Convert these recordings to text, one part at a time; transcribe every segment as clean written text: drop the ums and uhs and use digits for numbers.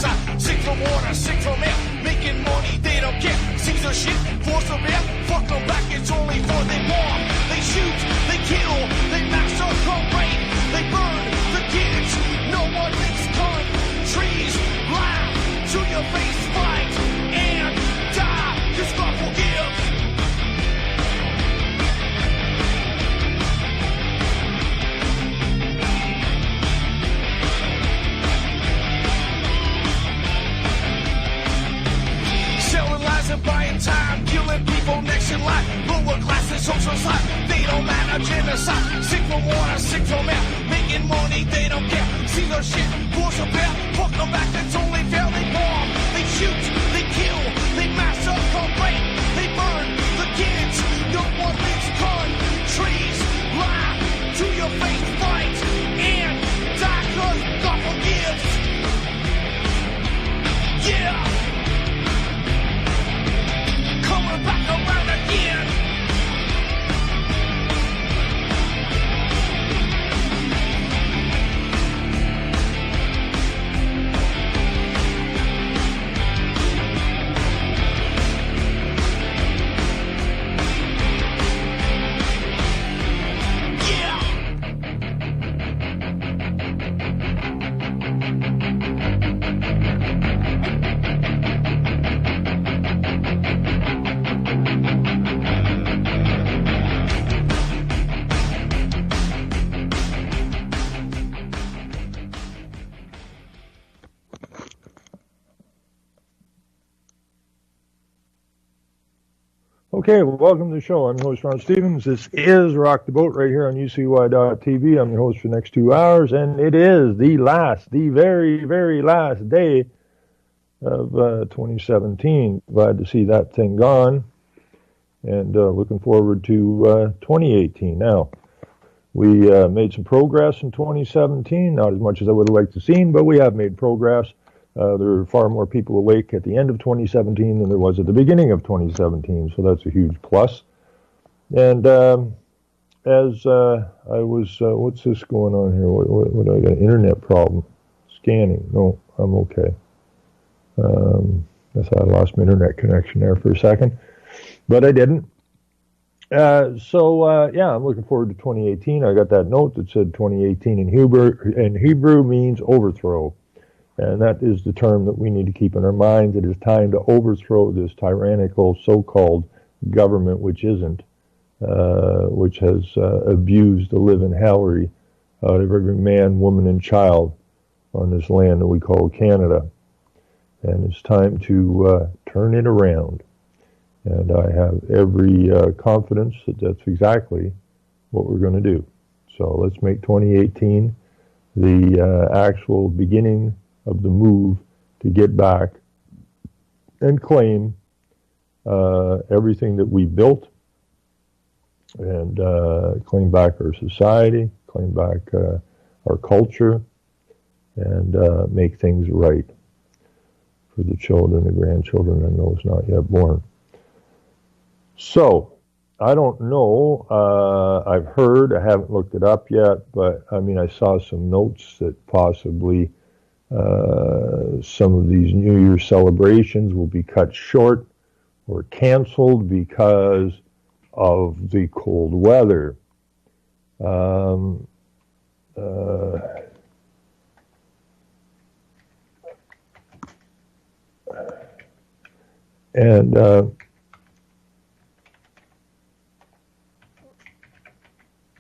genocide. Sick from water, sick from air. Making money, they don't care. Caesar shit, force of air. Fuck them back, it's only for they bomb. They shoot, they kill, they massacre, rape. They burn the kids. No one makes countries laugh to your face, fight and die. Cause God forgives. Selling lies and buying time, killing people next in line. Lower class and social side, they don't matter, genocide. Sick from water, sick from air. Making money, they don't care. See their shit, force of bear. Fuck them back, that's only fair. They bomb, they shoot, they kill, they massacre, rape. They burn the kids. No one makes countries lie to your face, fight and die. Cause God forgives. Yeah. Coming back around again. Okay, well, welcome to the show. I'm your host, Ron Stevens. This is Rock the Boat right here on UCY.TV. I'm your host for the next 2 hours, and it is the very, very last day of 2017. Glad to see that thing gone, and looking forward to 2018. Now, we made some progress in 2017, not as much as I would have liked to see, but we have made progress. There were far more people awake at the end of 2017 than there was at the beginning of 2017, so that's a huge plus. And as I was, what's this going on here? What I got? An internet problem. Scanning. No, I'm okay. I thought I lost my internet connection there for a second, but I didn't. Yeah, I'm looking forward to 2018. I got that note that said 2018 in Hebrew means overthrow. And that is the term that we need to keep in our minds. It is time to overthrow this tyrannical so-called government, which isn't, which has abused the living hellary out of every man, woman, and child on this land that we call Canada. And it's time to turn it around. And I have every confidence that that's exactly what we're going to do. So let's make 2018 the actual beginning of the move to get back and claim everything that we built, and claim back our society, claim back our culture, and make things right for the children, the grandchildren, and those not yet born. So, I don't know, I've heard, I haven't looked it up yet, but I mean, I saw some notes that possibly some of these New Year's celebrations will be cut short or canceled because of the cold weather. And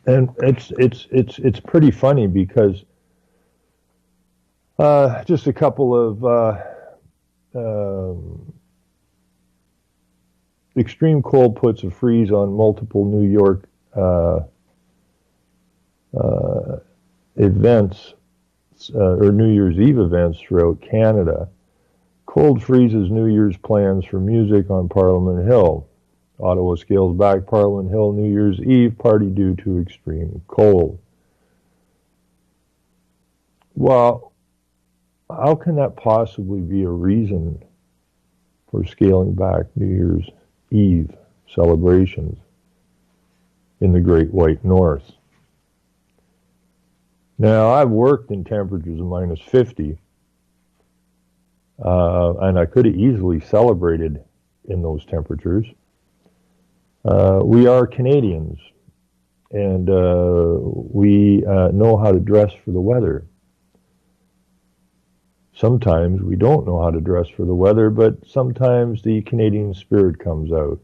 it's pretty funny because just a couple of extreme cold puts a freeze on multiple New York events, or New Year's Eve events throughout Canada. Cold freezes New Year's plans for music on Parliament Hill. Ottawa scales back Parliament Hill New Year's Eve party due to extreme cold. Well, how can that possibly be a reason for scaling back New Year's Eve celebrations in the Great White North? Now, I've worked in temperatures of minus 50, and I could have easily celebrated in those temperatures. We are Canadians, and we know how to dress for the weather. Sometimes we don't know how to dress for the weather, but sometimes the Canadian spirit comes out.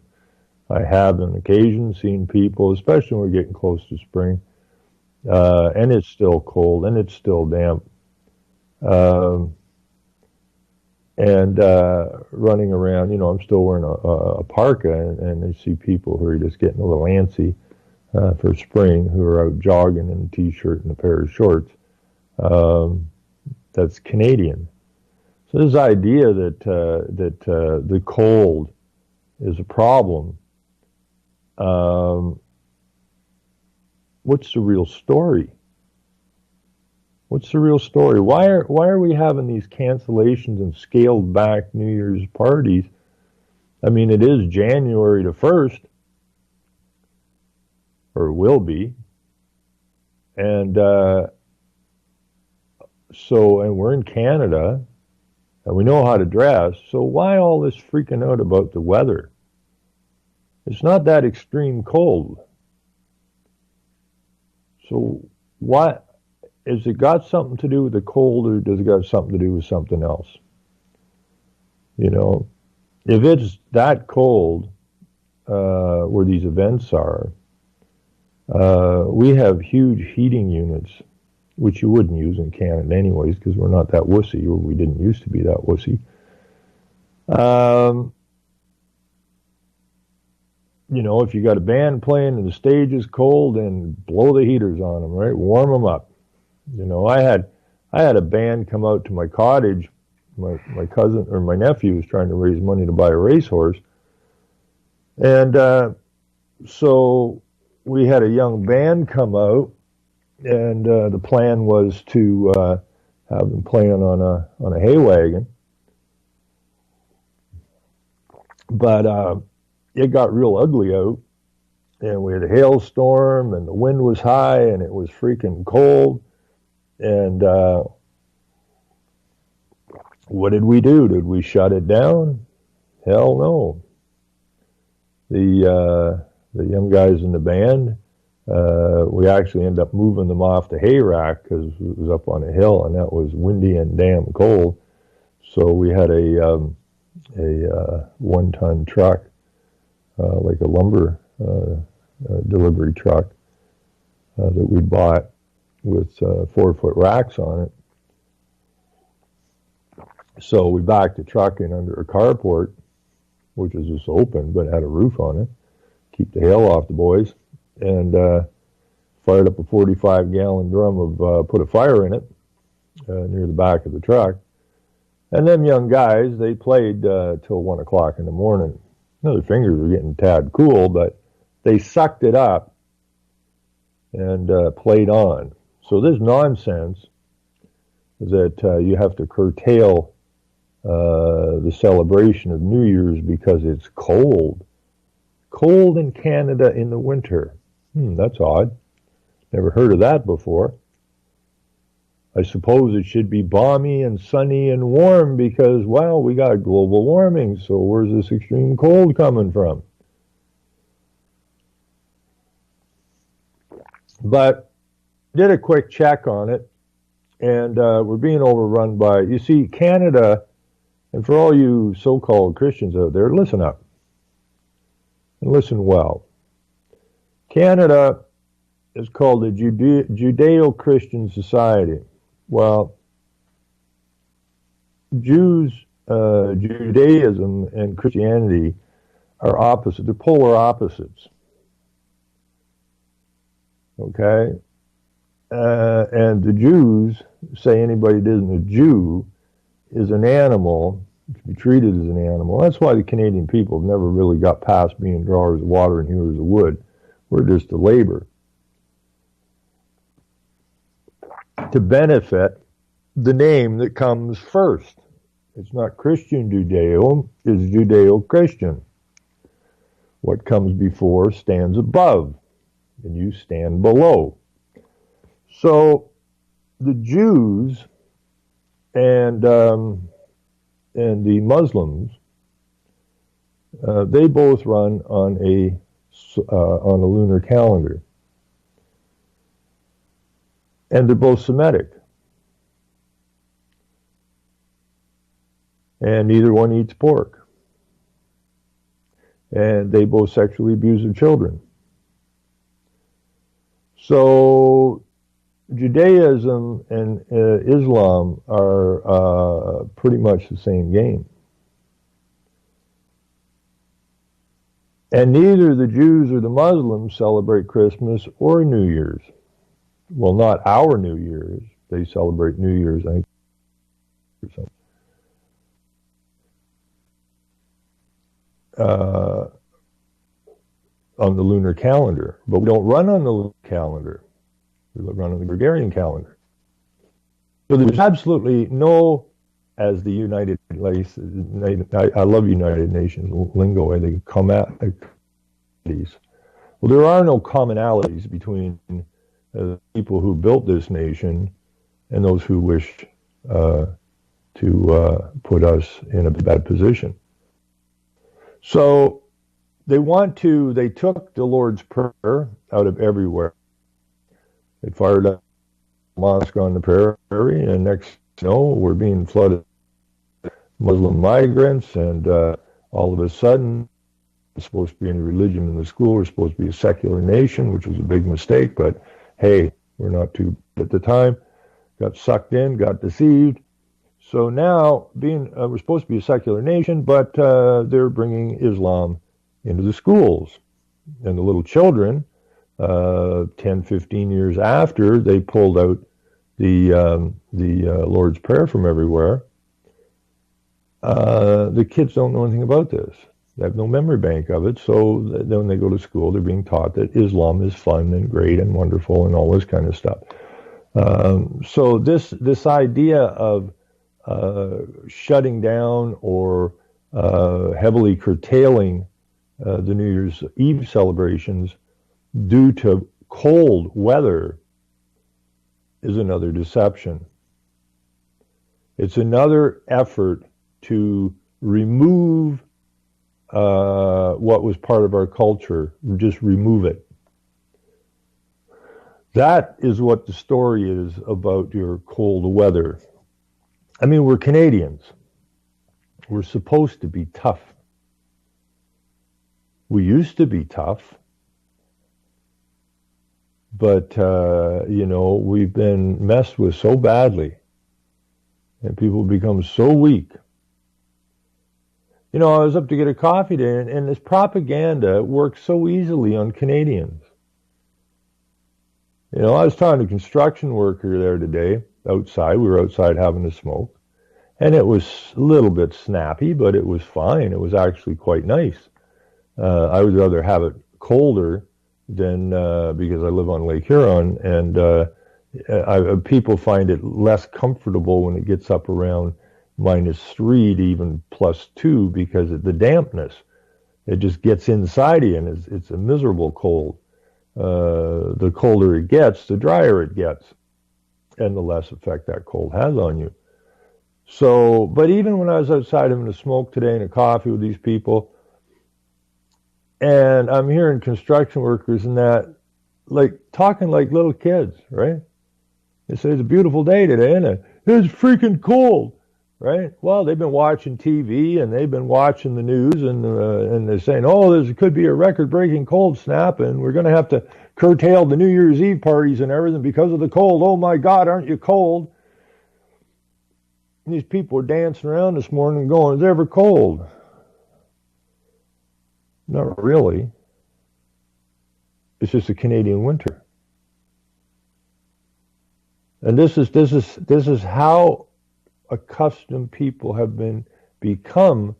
I have on occasion seen people, especially when we're getting close to spring, and it's still cold and it's still damp, and running around. I'm still wearing a parka, and I see people who are just getting a little antsy for spring, who are out jogging in a t-shirt and a pair of shorts. That's Canadian. So this idea that the cold is a problem. What's the real story? What's the real story? Why are we having these cancellations and scaled back New Year's parties? I mean, it is January the 1st, or will be, and and we're in Canada, and we know how to dress, so why all this freaking out about the weather? It's not that extreme cold. So what, has it got something to do with the cold, or does it got something to do with something else? If it's that cold where these events are, we have huge heating units, which you wouldn't use in Canada anyways, because we're not that wussy, or we didn't used to be that wussy. If you got a band playing and the stage is cold, then blow the heaters on them, right? Warm them up. I had a band come out to my cottage. My cousin or my nephew was trying to raise money to buy a racehorse, and so we had a young band come out, and the plan was to have them playing on a hay wagon, but it got real ugly out, and we had a hailstorm, and the wind was high, and it was freaking cold, and what did we do? Did we shut it down? Hell no. The young guys in the band, we actually ended up moving them off the hay rack because it was up on a hill, and that was windy and damn cold. So we had a 1-ton truck, like a lumber delivery truck that we bought with 4-foot racks on it. So we backed the truck in under a carport, which was just open but had a roof on it, keep the hail off the boys, and fired up a 45-gallon drum of put a fire in it near the back of the truck. And them young guys, they played till 1 o'clock in the morning. Their fingers were getting tad cool, but they sucked it up and played on. So this nonsense that you have to curtail the celebration of New Year's because it's cold. Cold in Canada in the winter. That's odd. Never heard of that before. I suppose it should be balmy and sunny and warm because, well, we got global warming, so where's this extreme cold coming from? But did a quick check on it, and we're being overrun by, you see, Canada, and for all you so-called Christians out there, listen up. And listen well. Canada is called a Judeo-Christian society. Well, Judaism and Christianity are opposite. They're polar opposites. Okay? And the Jews say anybody that isn't a Jew is an animal, to be treated as an animal. That's why the Canadian people have never really got past being drawers of water and hewers of wood. We're just a labor. To benefit the name that comes first. It's not Christian Judeo, it's Judeo-Christian. What comes before stands above, and you stand below. So the Jews and and the Muslims, they both run on a lunar calendar, and they're both Semitic, and neither one eats pork, and they both sexually abuse their children. So Judaism and Islam are pretty much the same game. And neither the Jews or the Muslims celebrate Christmas or New Year's. Well, not our New Year's. They celebrate New Year's, I think, or something. On the lunar calendar. But we don't run on the lunar calendar. We run on the Gregorian calendar. So there's absolutely no, as the United Nations, I love United Nations lingo, they come at these. Well, there are no commonalities between the people who built this nation and those who wish to put us in a bad position. So they took the Lord's Prayer out of everywhere. They fired up a mosque on the prairie, and next you know, we're being flooded with Muslim migrants, and all of a sudden, it's supposed to be any religion in the school. We're supposed to be a secular nation, which was a big mistake, but hey, we're not too at the time. Got sucked in, got deceived. So now, we're supposed to be a secular nation, but they're bringing Islam into the schools. And the little children, 10, 15 years after they pulled out the Lord's Prayer from everywhere, the kids don't know anything about this. They have no memory bank of it, so then when they go to school, they're being taught that Islam is fun and great and wonderful and all this kind of stuff. So this idea of shutting down or heavily curtailing the New Year's Eve celebrations due to cold weather is another deception. It's another effort to remove what was part of our culture, just remove it. That is what the story is about your cold weather. I mean, we're Canadians. We're supposed to be tough. We used to be tough, but, we've been messed with so badly, and people become so weak. I was up to get a coffee today, and this propaganda works so easily on Canadians. I was talking to a construction worker there today, outside. We were outside having a smoke, and it was a little bit snappy, but it was fine. It was actually quite nice. I would rather have it colder than, because I live on Lake Huron, and people find it less comfortable when it gets up around -3 to even +2 because of the dampness. It just gets inside you, and it's a miserable cold. The colder it gets, the drier it gets, and the less effect that cold has on you. So, but even when I was outside having a smoke today and a coffee with these people, and I'm hearing construction workers and that, like, talking like little kids, right? They say, it's a beautiful day today, isn't it? It's freaking cold, right? Well, they've been watching TV and they've been watching the news, and they're saying, oh, there could be a record-breaking cold snap, and we're going to have to curtail the New Year's Eve parties and everything because of the cold. Oh my God, aren't you cold? And these people were dancing around this morning and going, is it ever cold? Not really. It's just a Canadian winter. And this is how accustomed people have become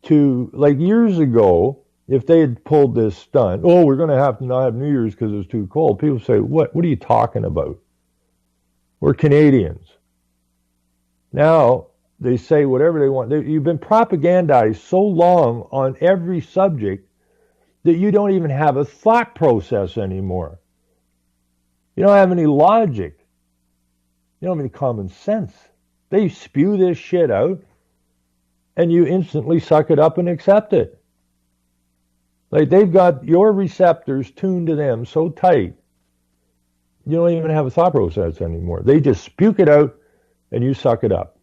to, like years ago, if they had pulled this stunt, oh, we're going to have to not have New Year's because it's too cold. People say, what are you talking about? We're Canadians. Now, they say whatever they want. You've been propagandized so long on every subject that you don't even have a thought process anymore. You don't have any logic. You don't have any common sense. They spew this shit out, and you instantly suck it up and accept it. Like, they've got your receptors tuned to them so tight, you don't even have a thought process anymore. They just spew it out, and you suck it up.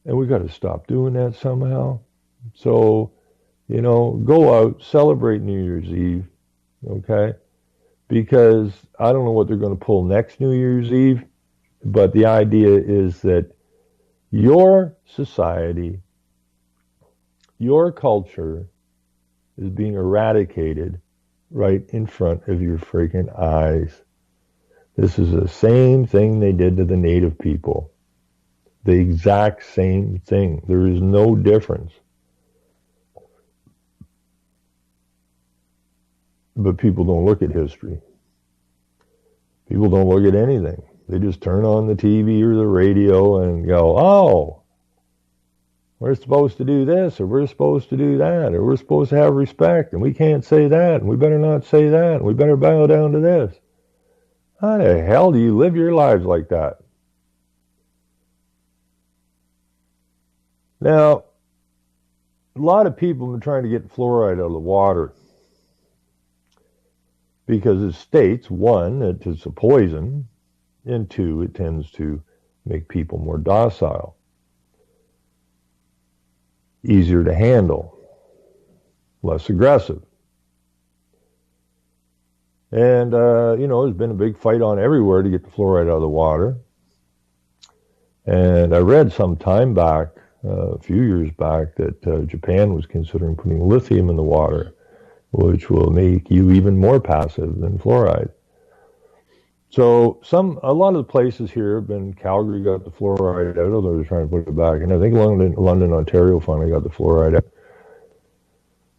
And we got to stop doing that somehow. So, go out, celebrate New Year's Eve, okay? Because I don't know what they're going to pull next New Year's Eve, but the idea is that your society, your culture is being eradicated right in front of your freaking eyes. This is the same thing they did to the native people. The exact same thing. There is no difference. But people don't look at history. People don't look at anything. They just turn on the TV or the radio and go, oh, we're supposed to do this, or we're supposed to do that, or we're supposed to have respect, and we can't say that, and we better not say that, and we better bow down to this. How the hell do you live your lives like that? Now, a lot of people have been trying to get fluoride out of the water because it states, one, that it's a poison, and two, it tends to make people more docile, easier to handle, less aggressive. And, there's been a big fight on everywhere to get the fluoride out of the water. And I read some time back, a few years back, that Japan was considering putting lithium in the water, which will make you even more passive than fluoride. So a lot of the places here have been, Calgary got the fluoride out, although they're trying to put it back. And I think London, Ontario finally got the fluoride out.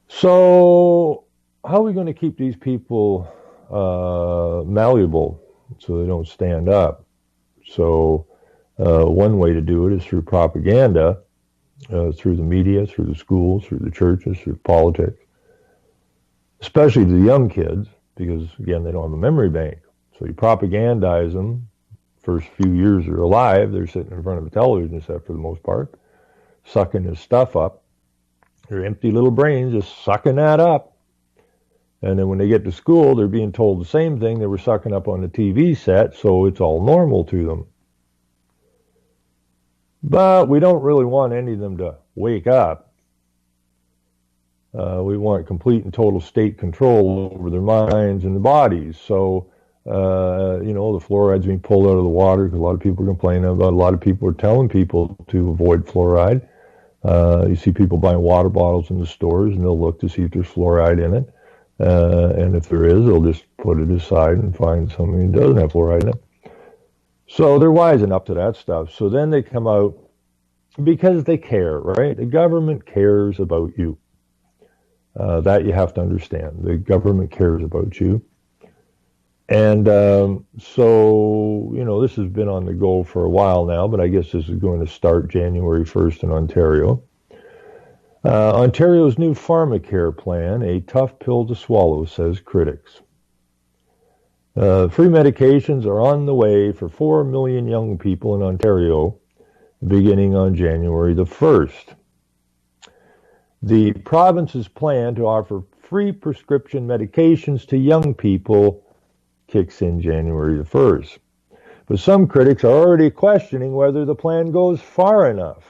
So how are we going to keep these people malleable so they don't stand up? So one way to do it is through propaganda, through the media, through the schools, through the churches, through politics, especially to the young kids, because, again, they don't have a memory bank. So you propagandize them. First few years they're alive, they're sitting in front of a television set for the most part, sucking this stuff up. Their empty little brains just sucking that up. And then when they get to school, they're being told the same thing they were sucking up on the TV set, so it's all normal to them. But we don't really want any of them to wake up. We want complete and total state control over their minds and their bodies. So, the fluoride's being pulled out of the water because a lot of people are complaining about it. A lot of people are telling people to avoid fluoride. You see people buying water bottles in the stores, and they'll look to see if there's fluoride in it. And if there is, they'll just put it aside and find something that doesn't have fluoride in it. So they're wising up to that stuff. So then they come out because they care, right? The government cares about you. That you have to understand. The government cares about you. And so, this has been on the go for a while now, but I guess this is going to start January 1st in Ontario. Ontario's new Pharmacare plan, a tough pill to swallow, says critics. Free medications are on the way for 4 million young people in Ontario beginning on January the 1st. The province's plan to offer free prescription medications to young people kicks in January the 1st. But some critics are already questioning whether the plan goes far enough.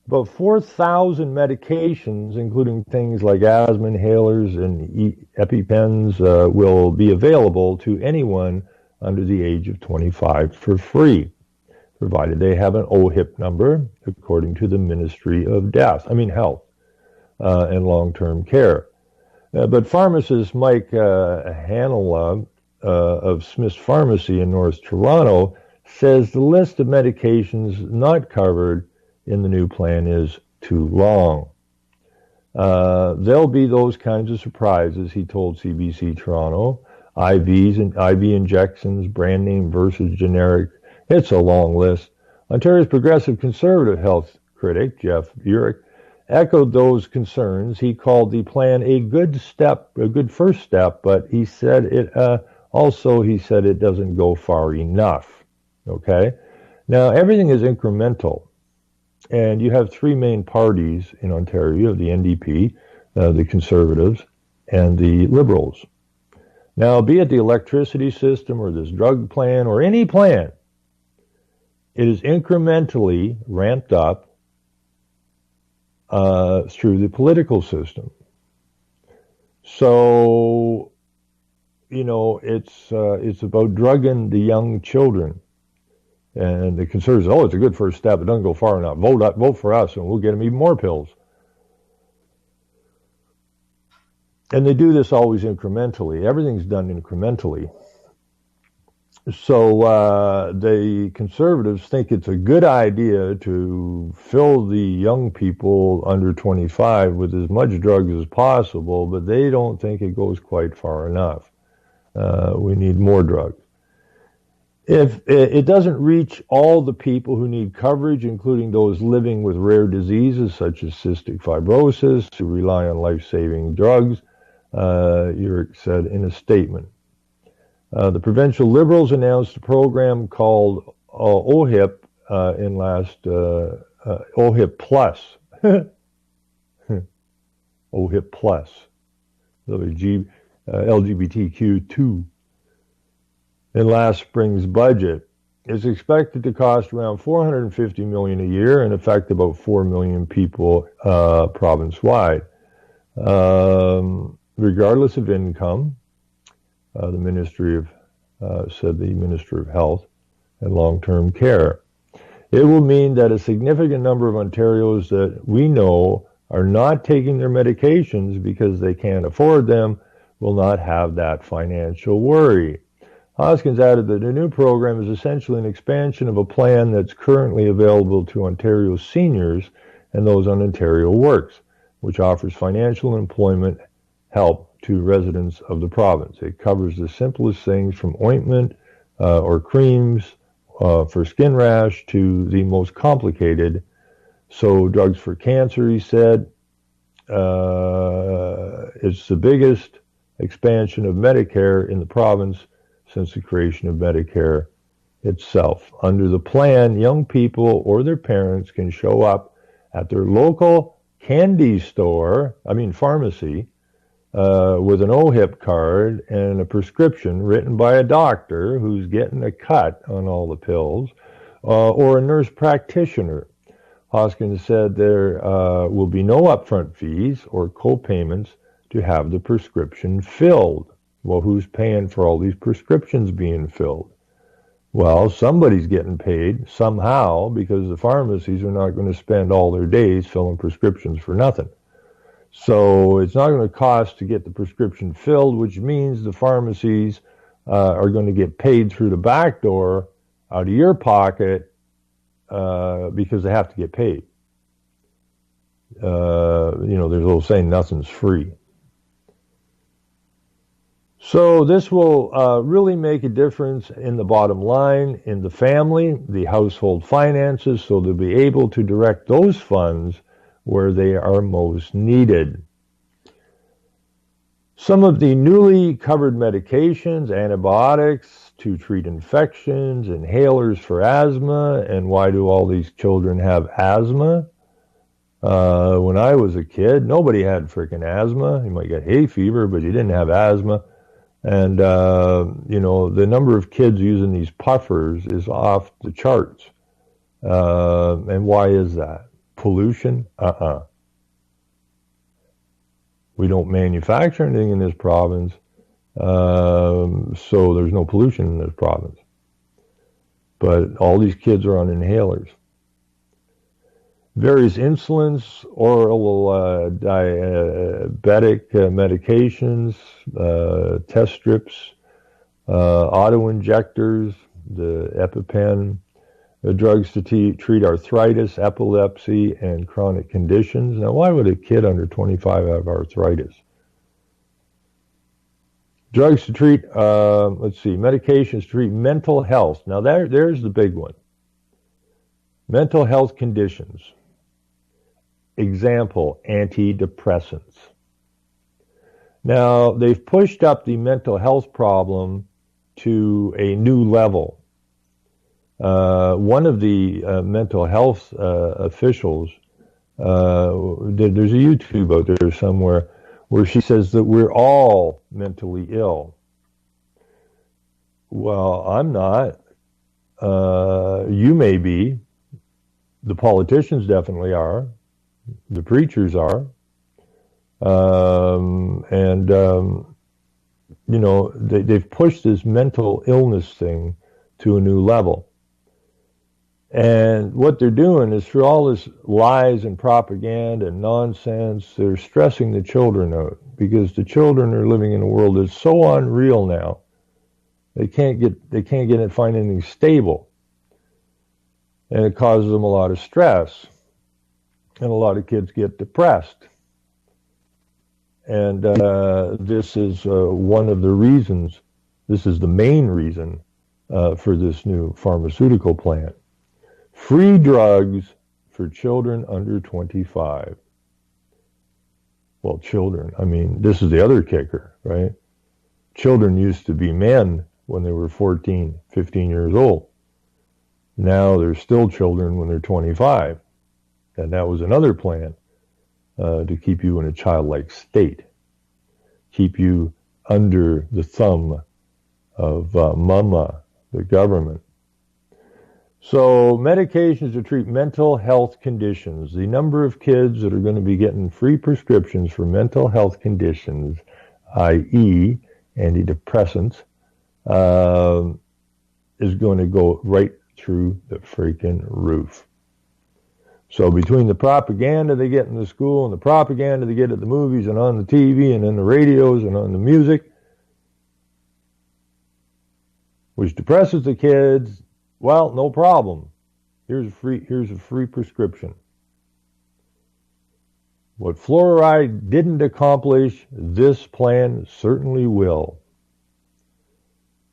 About 4,000 medications, including things like asthma inhalers and EpiPens, will be available to anyone under the age of 25 for free, provided they have an OHIP number, according to the Ministry of Health and Long-Term Care. But pharmacist Mike Hanela of Smith's Pharmacy in North Toronto says the list of medications not covered in the new plan is too long. There'll be those kinds of surprises, he told CBC Toronto. IVs and IV injections, brand name versus generic. It's a long list. Ontario's progressive conservative health critic, Jeff Burek, echoed those concerns. He called the plan a good first step, but he said it Also, he said it doesn't go far enough. Okay? Now, everything is incremental. And you have three main parties in Ontario. You have the NDP, the Conservatives, and the Liberals. Now, be it the electricity system or this drug plan or any plan, it is incrementally ramped up through the political system. So, it's about drugging the young children. And the conservatives, it's a good first step. It doesn't go far enough. Vote for us, and we'll get them even more pills. And they do this always incrementally. Everything's done incrementally. So the conservatives think it's a good idea to fill the young people under 25 with as much drugs as possible, but they don't think it goes quite far enough. We need more drugs. If it doesn't reach all the people who need coverage, including those living with rare diseases such as cystic fibrosis, who rely on life-saving drugs, Urick said in a statement. The provincial Liberals announced a program called OHIP in last OHIP Plus. OHIP Plus. LGBTQ2. In last spring's budget. Is expected to cost around $450 million a year and affect about 4 million people province-wide. Regardless of income, the Ministry of Health and Long-Term Care. It will mean that a significant number of Ontarians that we know are not taking their medications because they can't afford them will not have that financial worry. Hoskins added that the new program is essentially an expansion of a plan that's currently available to Ontario seniors and those on Ontario Works, which offers financial and employment help to residents of the province. It covers the simplest things from ointment or creams for skin rash to the most complicated. So drugs for cancer, he said, it's the biggest expansion of Medicare in the province since the creation of Medicare itself. Under the plan, young people or their parents can show up at their local pharmacy, with an OHIP card and a prescription written by a doctor who's getting a cut on all the pills, or a nurse practitioner. Hoskins said there will be no upfront fees or co-payments to have the prescription filled. Well, who's paying for all these prescriptions being filled? Well, somebody's getting paid somehow, because the pharmacies are not going to spend all their days filling prescriptions for nothing. So it's not going to cost to get the prescription filled, which means the pharmacies are going to get paid through the back door out of your pocket because they have to get paid. There's a little saying, nothing's free. So this will really make a difference in the bottom line, in the family, the household finances, so they'll be able to direct those funds where they are most needed. Some of the newly covered medications, antibiotics to treat infections, inhalers for asthma, and why do all these children have asthma? When I was a kid, nobody had freaking asthma. You might get hay fever, but you didn't have asthma. And, the number of kids using these puffers is off the charts. And why is that? Pollution? We don't manufacture anything in this province, so there's no pollution in this province. But all these kids are on inhalers. Various insulins, oral diabetic medications, test strips, auto-injectors, the EpiPen, drugs to treat arthritis, epilepsy, and chronic conditions. Now, why would a kid under 25 have arthritis? Drugs to treat, medications to treat mental health. Now, there's the big one. Mental health conditions. Example, antidepressants. Now, they've pushed up the mental health problem to a new level. One of the mental health officials, there's a YouTube out there somewhere where she says that we're all mentally ill. Well, I'm not. You may be. The politicians definitely are. The preachers are. You know, they've pushed this mental illness thing to a new level. And what they're doing is, through all this lies and propaganda and nonsense, they're stressing the children out, because the children are living in a world that's so unreal now. They can't find anything stable. And it causes them a lot of stress. And a lot of kids get depressed. And this is one of the reasons, this is the main reason for this new pharmaceutical plant. Free drugs for children under 25. Well, children, I mean, this is the other kicker, right? Children used to be men when they were 14, 15 years old. Now they're still children when they're 25. And that was another plan to keep you in a childlike state, keep you under the thumb of mama, the government. So medications to treat mental health conditions. The number of kids that are going to be getting free prescriptions for mental health conditions, i.e. antidepressants, is going to go right through the freaking roof. So between the propaganda they get in the school and the propaganda they get at the movies and on the TV and in the radios and on the music, which depresses the kids, well, no problem. Here's a free prescription. What fluoride didn't accomplish, this plan certainly will.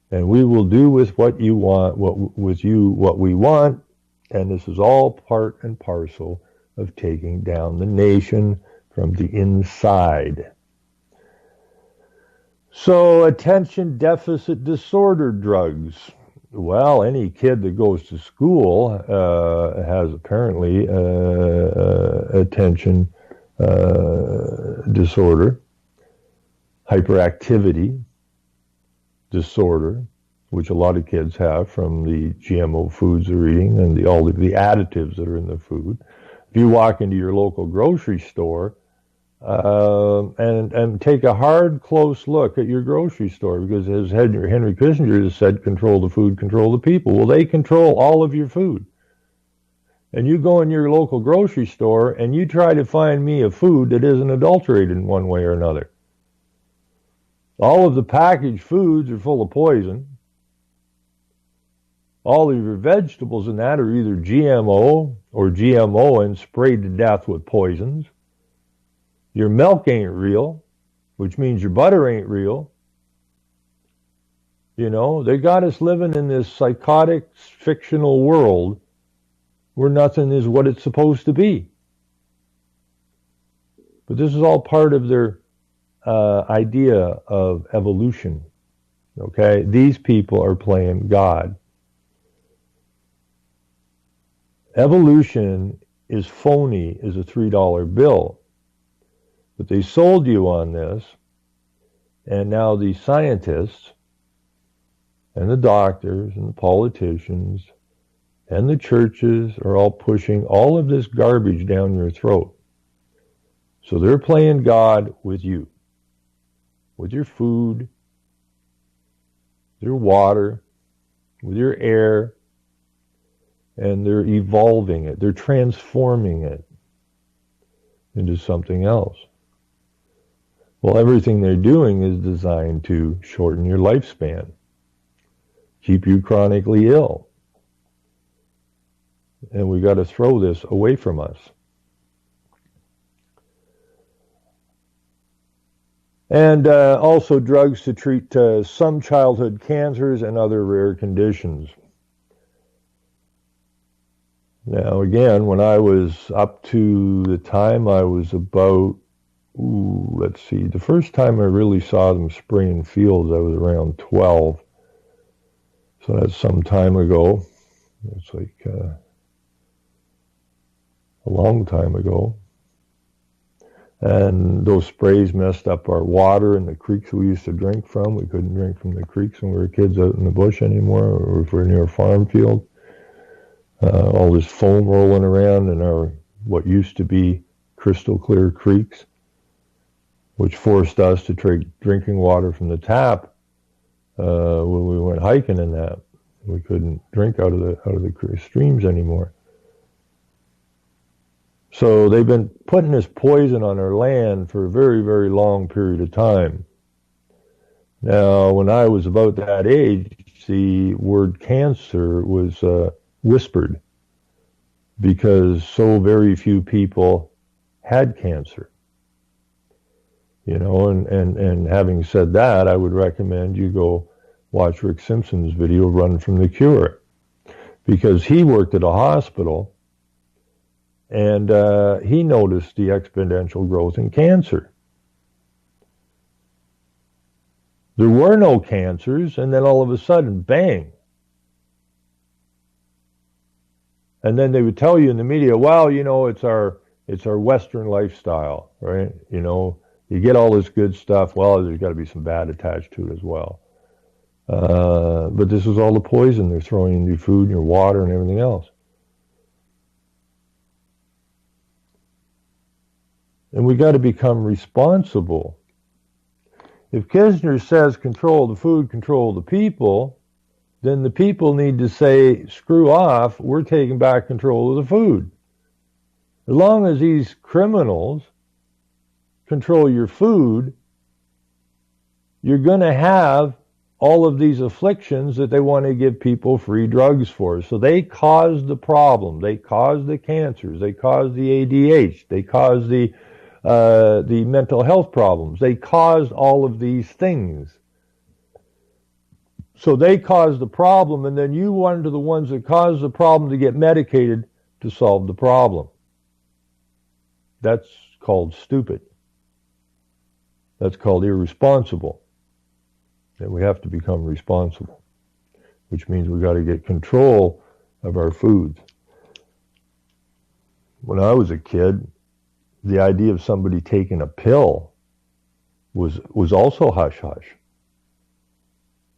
And we will do with what you want, what we want, and this is all part and parcel of taking down the nation from the inside. So, attention deficit disorder drugs. Well, any kid that goes to school has apparently attention disorder, hyperactivity disorder, which a lot of kids have from the GMO foods they're eating and all the additives that are in the food. If you walk into your local grocery store and take a hard, close look at your grocery store, because as Henry Kissinger has said, control the food, control the people. Well, they control all of your food. And you go in your local grocery store and you try to find me a food that isn't adulterated in one way or another. All of the packaged foods are full of poison. All of your vegetables in that are either GMO or GMO and sprayed to death with poisons. Your milk ain't real, which means your butter ain't real. You know, they got us living in this psychotic, fictional world where nothing is what it's supposed to be. But this is all part of their idea of evolution. Okay? These people are playing God. Evolution is phony as a $3 bill. But they sold you on this, and now the scientists and the doctors and the politicians and the churches are all pushing all of this garbage down your throat. So they're playing God with you, with your food, your water, with your air, and they're evolving it. They're transforming it into something else. Well, everything they're doing is designed to shorten your lifespan, keep you chronically ill. And we got to throw this away from us. And also drugs to treat some childhood cancers and other rare conditions. Now, again, when I was up to the time I was about, let's see, the first time I really saw them spraying fields, I was around 12. So that's some time ago. It's like a long time ago. And those sprays messed up our water in the creeks we used to drink from. We couldn't drink from the creeks when we were kids out in the bush anymore, or if we're near a farm field. All this foam rolling around in our what used to be crystal clear creeks, which forced us to trade drinking water from the tap when we went hiking in that. We couldn't drink out of the streams anymore. So they've been putting this poison on our land for a very, very long period of time. Now, when I was about that age, the word cancer was whispered because so very few people had cancer. You know, and having said that, I would recommend you go watch Rick Simpson's video, Run from the Cure, because he worked at a hospital and he noticed the exponential growth in cancer. There were no cancers, and then all of a sudden, bang. And then they would tell you in the media, well, you know, it's our Western lifestyle, right? You know, you get all this good stuff. Well, there's got to be some bad attached to it as well. But this is all the poison they're throwing in your food and your water and everything else. And we got to become responsible. If Kisner says control the food, control the people, then the people need to say, screw off, we're taking back control of the food. As long as these criminals control your food, you're going to have all of these afflictions that they want to give people free drugs for. So they caused the problem. They caused the cancers. They caused the ADH. They caused the mental health problems. They caused all of these things. So they caused the problem, and then you wanted the ones that caused the problem to get medicated to solve the problem. That's called stupid. That's called irresponsible. And we have to become responsible, which means we've got to get control of our foods. When I was a kid, the idea of somebody taking a pill was also hush-hush.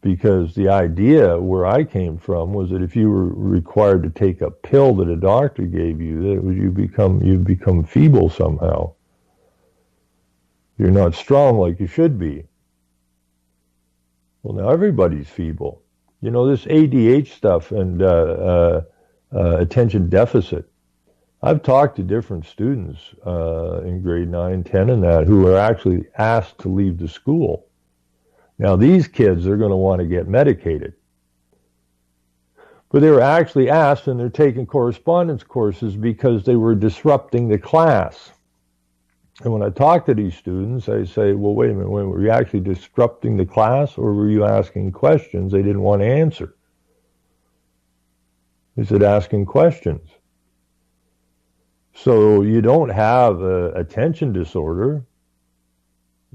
Because the idea where I came from was that if you were required to take a pill that a doctor gave you, that you become feeble somehow. You're not strong like you should be. Well, now everybody's feeble. You know, this ADH stuff and attention deficit. I've talked to different students in grade 9, 10 and that who are actually asked to leave the school. Now, these kids are going to want to get medicated. But they were actually asked, and they're taking correspondence courses because they were disrupting the class. And when I talk to these students, I say, well, wait a minute, were you actually disrupting the class, or were you asking questions they didn't want to answer? They said asking questions. So you don't have an attention disorder.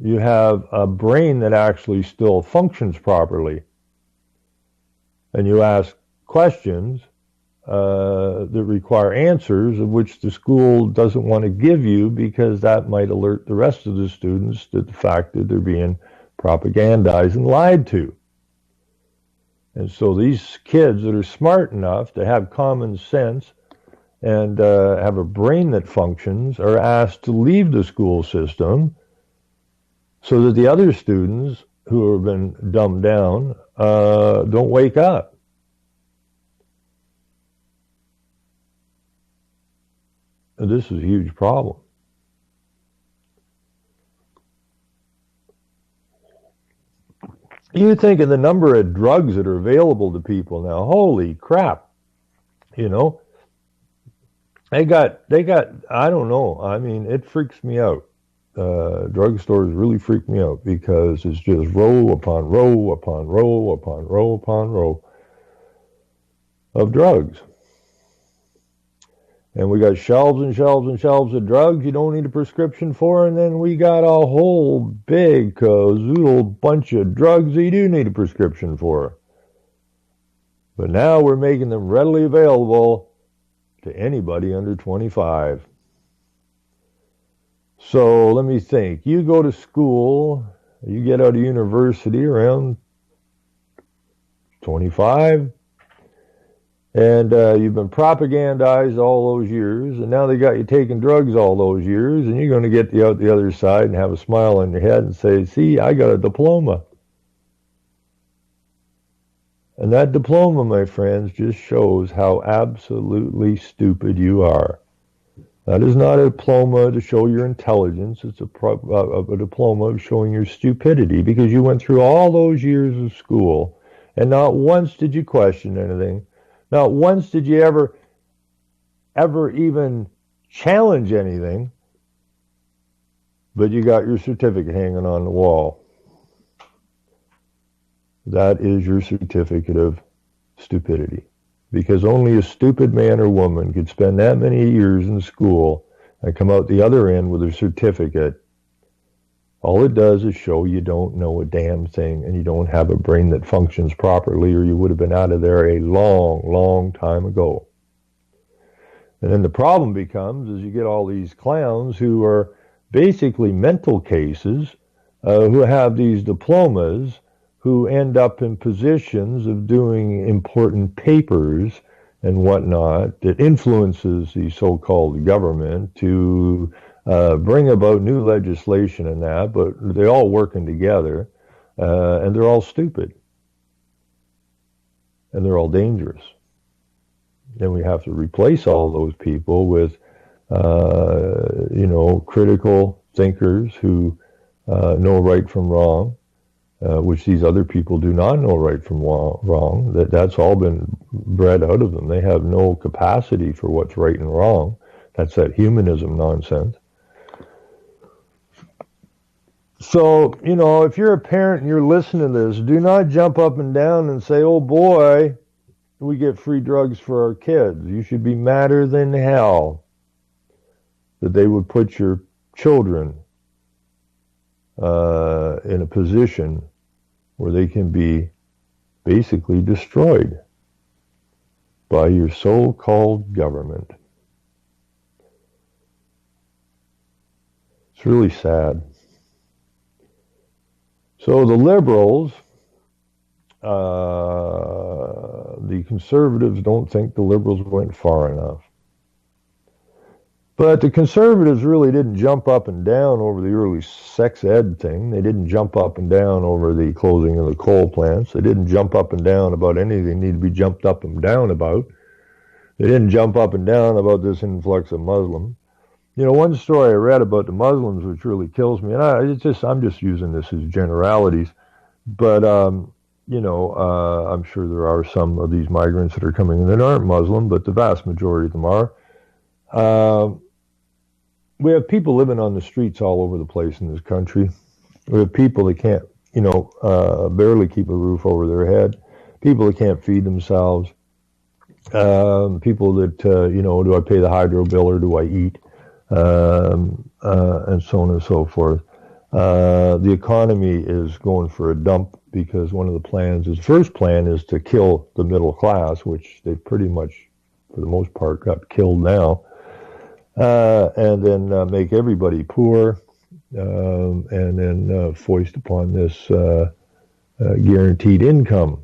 You have a brain that actually still functions properly. And you ask questions that require answers, of which the school doesn't want to give you because that might alert the rest of the students to the fact that they're being propagandized and lied to. And so these kids that are smart enough to have common sense and have a brain that functions are asked to leave the school system so that the other students who have been dumbed down don't wake up. And this is a huge problem. You think of the number of drugs that are available to people now. Holy crap. You know, they got, I don't know. I mean, it freaks me out. Drugstores really freak me out because it's just row upon row upon row upon row upon row of drugs. And we got shelves and shelves and shelves of drugs you don't need a prescription for, and then we got a whole big cazoodle bunch of drugs that you do need a prescription for. But now we're making them readily available to anybody under 25. So let me think. You go to school, you get out of university around 25, and you've been propagandized all those years, and now they got you taking drugs all those years, and you're going to get out the other side and have a smile on your head and say, see, I got a diploma. And that diploma, my friends, just shows how absolutely stupid you are. That is not a diploma to show your intelligence. It's a diploma of showing your stupidity, because you went through all those years of school and not once did you question anything. Not once did you ever even challenge anything, but you got your certificate hanging on the wall. That is your certificate of stupidity. Because only a stupid man or woman could spend that many years in school and come out the other end with a certificate. All it does is show you don't know a damn thing and you don't have a brain that functions properly, or you would have been out of there a long, long time ago. And then the problem becomes is you get all these clowns who are basically mental cases, who have these diplomas, who end up in positions of doing important papers and whatnot that influences the so-called government to bring about new legislation and that, but they're all working together, and they're all stupid. And they're all dangerous. Then we have to replace all those people with, critical thinkers who know right from wrong, which these other people do not know right from wrong. That's all been bred out of them. They have no capacity for what's right and wrong. That's that humanism nonsense. So, if you're a parent and you're listening to this, do not jump up and down and say, oh boy, we get free drugs for our kids. You should be madder than hell that they would put your children in a position where they can be basically destroyed by your so-called government. It's really sad. So the liberals, the conservatives don't think the liberals went far enough. But the conservatives really didn't jump up and down over the early sex ed thing. They didn't jump up and down over the closing of the coal plants. They didn't jump up and down about anything they need to be jumped up and down about. They didn't jump up and down about this influx of Muslims. One story I read about the Muslims, which really kills me, and I'm just using this as generalities, but I'm sure there are some of these migrants that are coming in that aren't Muslim, but the vast majority of them are. We have people living on the streets all over the place in this country. We have people that can't, barely keep a roof over their head. People that can't feed themselves. People that, do I pay the hydro bill or do I eat? And so on and so forth. The economy is going for a dump because one of the first plan is to kill the middle class, which they pretty much, for the most part, got killed now. And then make everybody poor, and then foist upon this guaranteed income,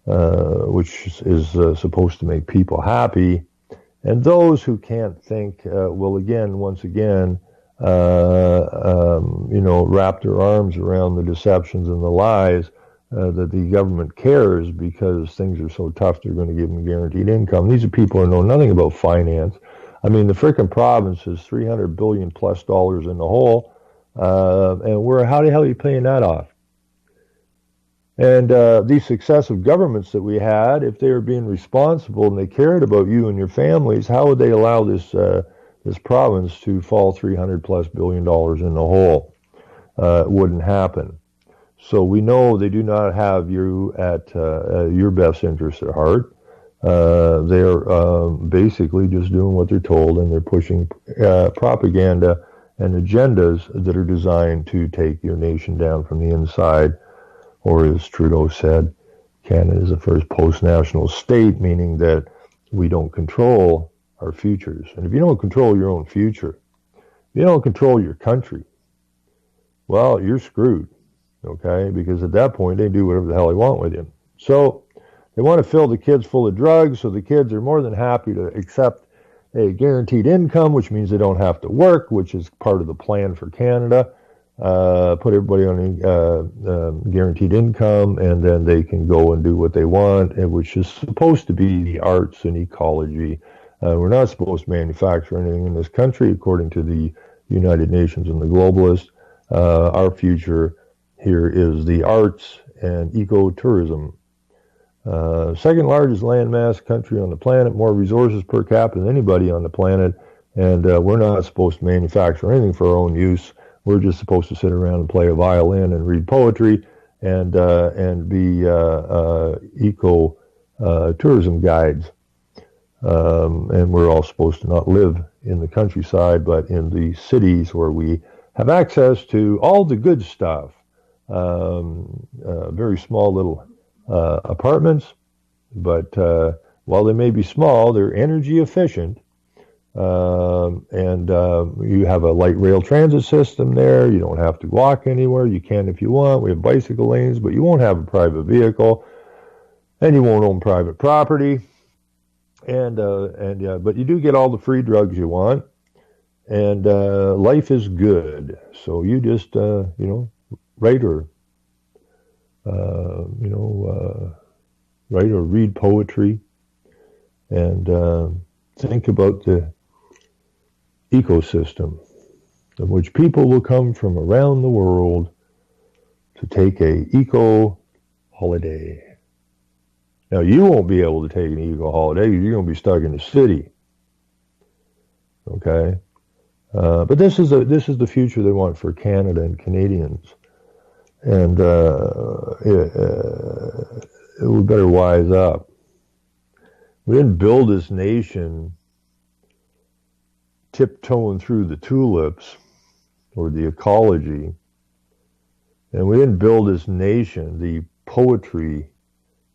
which is supposed to make people happy. And those who can't think will once again, wrap their arms around the deceptions and the lies that the government cares because things are so tough they're going to give them guaranteed income. These are people who know nothing about finance. I mean, the frickin' province is $300 billion plus in the hole, and how the hell are you paying that off? And these successive governments that we had, if they were being responsible and they cared about you and your families, how would they allow this province to fall $300+ billion in the hole? It wouldn't happen. So we know they do not have you at your best interest at heart. They're basically just doing what they're told, and they're pushing propaganda and agendas that are designed to take your nation down from the inside, or as Trudeau said, Canada is the first post-national state, meaning that we don't control our futures. And if you don't control your own future, if you don't control your country, well, you're screwed, okay? Because at that point, they do whatever the hell they want with you. So they want to fill the kids full of drugs, so the kids are more than happy to accept a guaranteed income, which means they don't have to work, which is part of the plan for Canada. Put everybody on a guaranteed income, and then they can go and do what they want, which is supposed to be the arts and ecology. We're not supposed to manufacture anything in this country, according to the United Nations and the globalists. Our future here is the arts and ecotourism. Second largest landmass country on the planet, more resources per capita than anybody on the planet, and we're not supposed to manufacture anything for our own use. We're just supposed to sit around and play a violin and read poetry and be eco tourism guides. And we're all supposed to not live in the countryside, but in the cities where we have access to all the good stuff. Very small little apartments, but while they may be small, they're energy efficient. And you have a light rail transit system there. You don't have to walk anywhere. You can if you want. We have bicycle lanes, but you won't have a private vehicle, and you won't own private property. But you do get all the free drugs you want, and life is good. So you just write or read poetry, and think about the ecosystem in which people will come from around the world to take a eco holiday. Now, you won't be able to take an eco holiday because you're going to be stuck in the city. Okay? But this is the future they want for Canada and Canadians. And we better wise up. We didn't build this nation tiptoeing through the tulips or the ecology. And we didn't build this nation, the poetry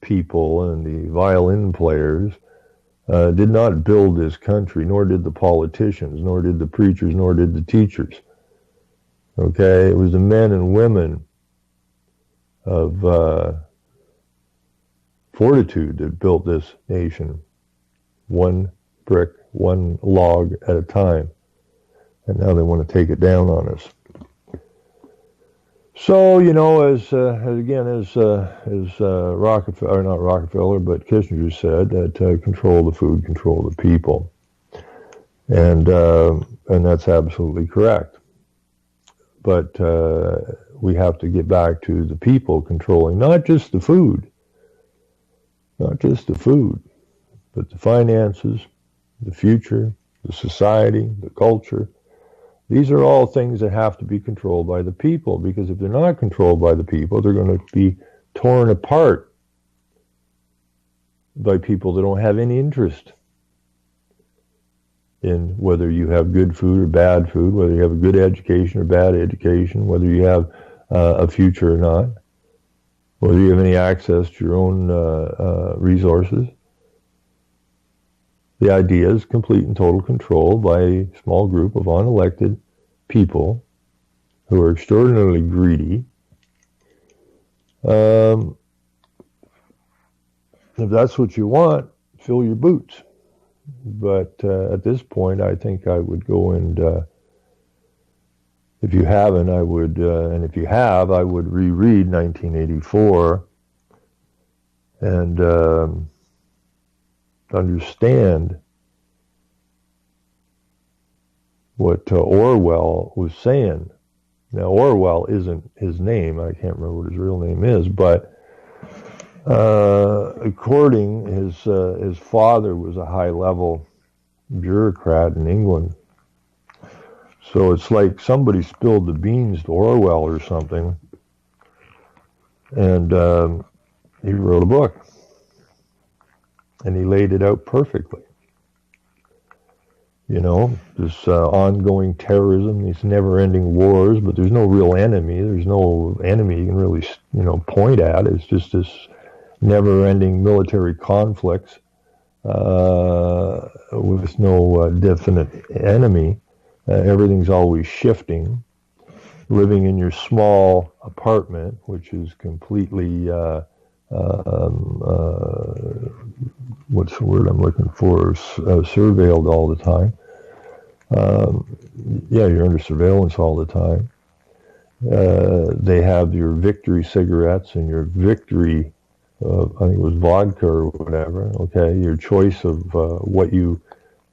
people and the violin players did not build this country, nor did the politicians, nor did the preachers, nor did the teachers. Okay? It was the men and women of fortitude that built this nation, one brick, one log at a time. And now they want to take it down on us. So, as Rockefeller, not Rockefeller, but Kissinger said, that control the food, control the people. And that's absolutely correct. But we have to get back to the people controlling not just the food, but the finances, the future, the society, the culture. These are all things that have to be controlled by the people, because if they're not controlled by the people, they're going to be torn apart by people that don't have any interest in whether you have good food or bad food, whether you have a good education or bad education, whether you have a future or not, whether you have any access to your own resources. The idea is complete and total control by a small group of unelected people who are extraordinarily greedy. If that's what you want, fill your boots. But at this point, I think I would go and, if you haven't, I would, and if you have, I would reread 1984 and understand what Orwell was saying. Now, Orwell isn't his name. I can't remember what his real name is, but according, his father was a high-level bureaucrat in England. So it's like somebody spilled the beans to Orwell or something, and he wrote a book. And he laid it out perfectly. This ongoing terrorism, these never-ending wars, but there's no real enemy. There's no enemy you can really, point at. It's just this never-ending military conflicts with no definite enemy. Everything's always shifting. Living in your small apartment, which is completely, what's the word I'm looking for, surveilled all the time. Yeah, you're under surveillance all the time. They have your victory cigarettes and your victory, I think it was vodka or whatever, okay? Your choice of what you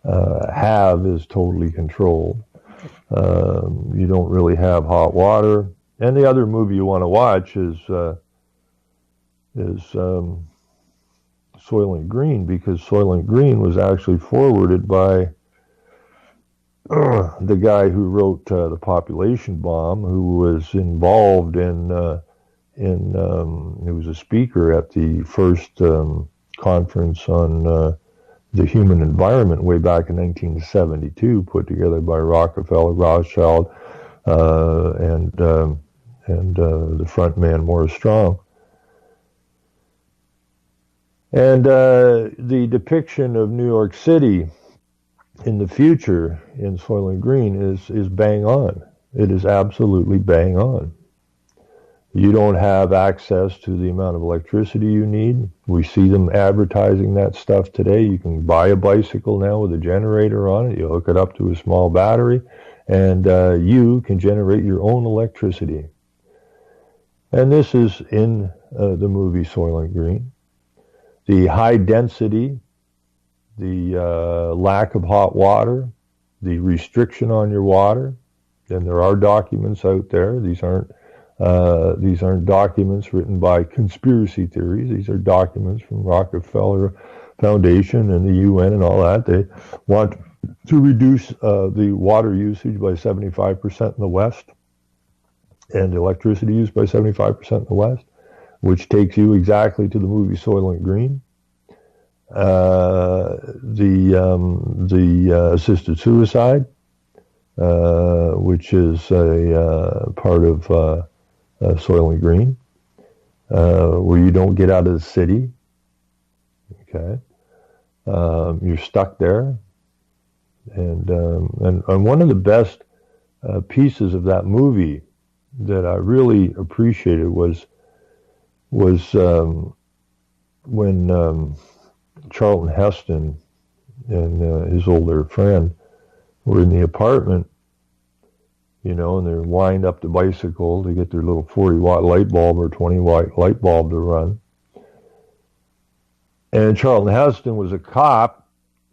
have is totally controlled. You don't really have hot water. And the other movie you want to watch is Soylent Green, because Soylent Green was actually forwarded by the guy who wrote The Population Bomb, who was involved he was a speaker at the first conference on the human environment way back in 1972, put together by Rockefeller, Rothschild, and the front man Morris Strong. And the depiction of New York City in the future in Soylent Green is bang on. It is absolutely bang on. You don't have access to the amount of electricity you need. We see them advertising that stuff today. You can buy a bicycle now with a generator on it. You hook it up to a small battery, and you can generate your own electricity. And this is in the movie Soylent Green. The high density, the lack of hot water, the restriction on your water. And there are documents out there. These aren't documents written by conspiracy theories. These are documents from Rockefeller Foundation and the UN and all that. They want to reduce the water usage by 75% in the West and electricity use by 75% in the West, which takes you exactly to the movie Soylent Green. The assisted suicide, which is a part of Soylent Green, where you don't get out of the city. Okay, you're stuck there, and one of the best pieces of that movie that I really appreciated was when Charlton Heston and his older friend were in the apartment, you know, and they're wind up the bicycle to get their little 40-watt light bulb or 20-watt light bulb to run. And Charlton Heston was a cop.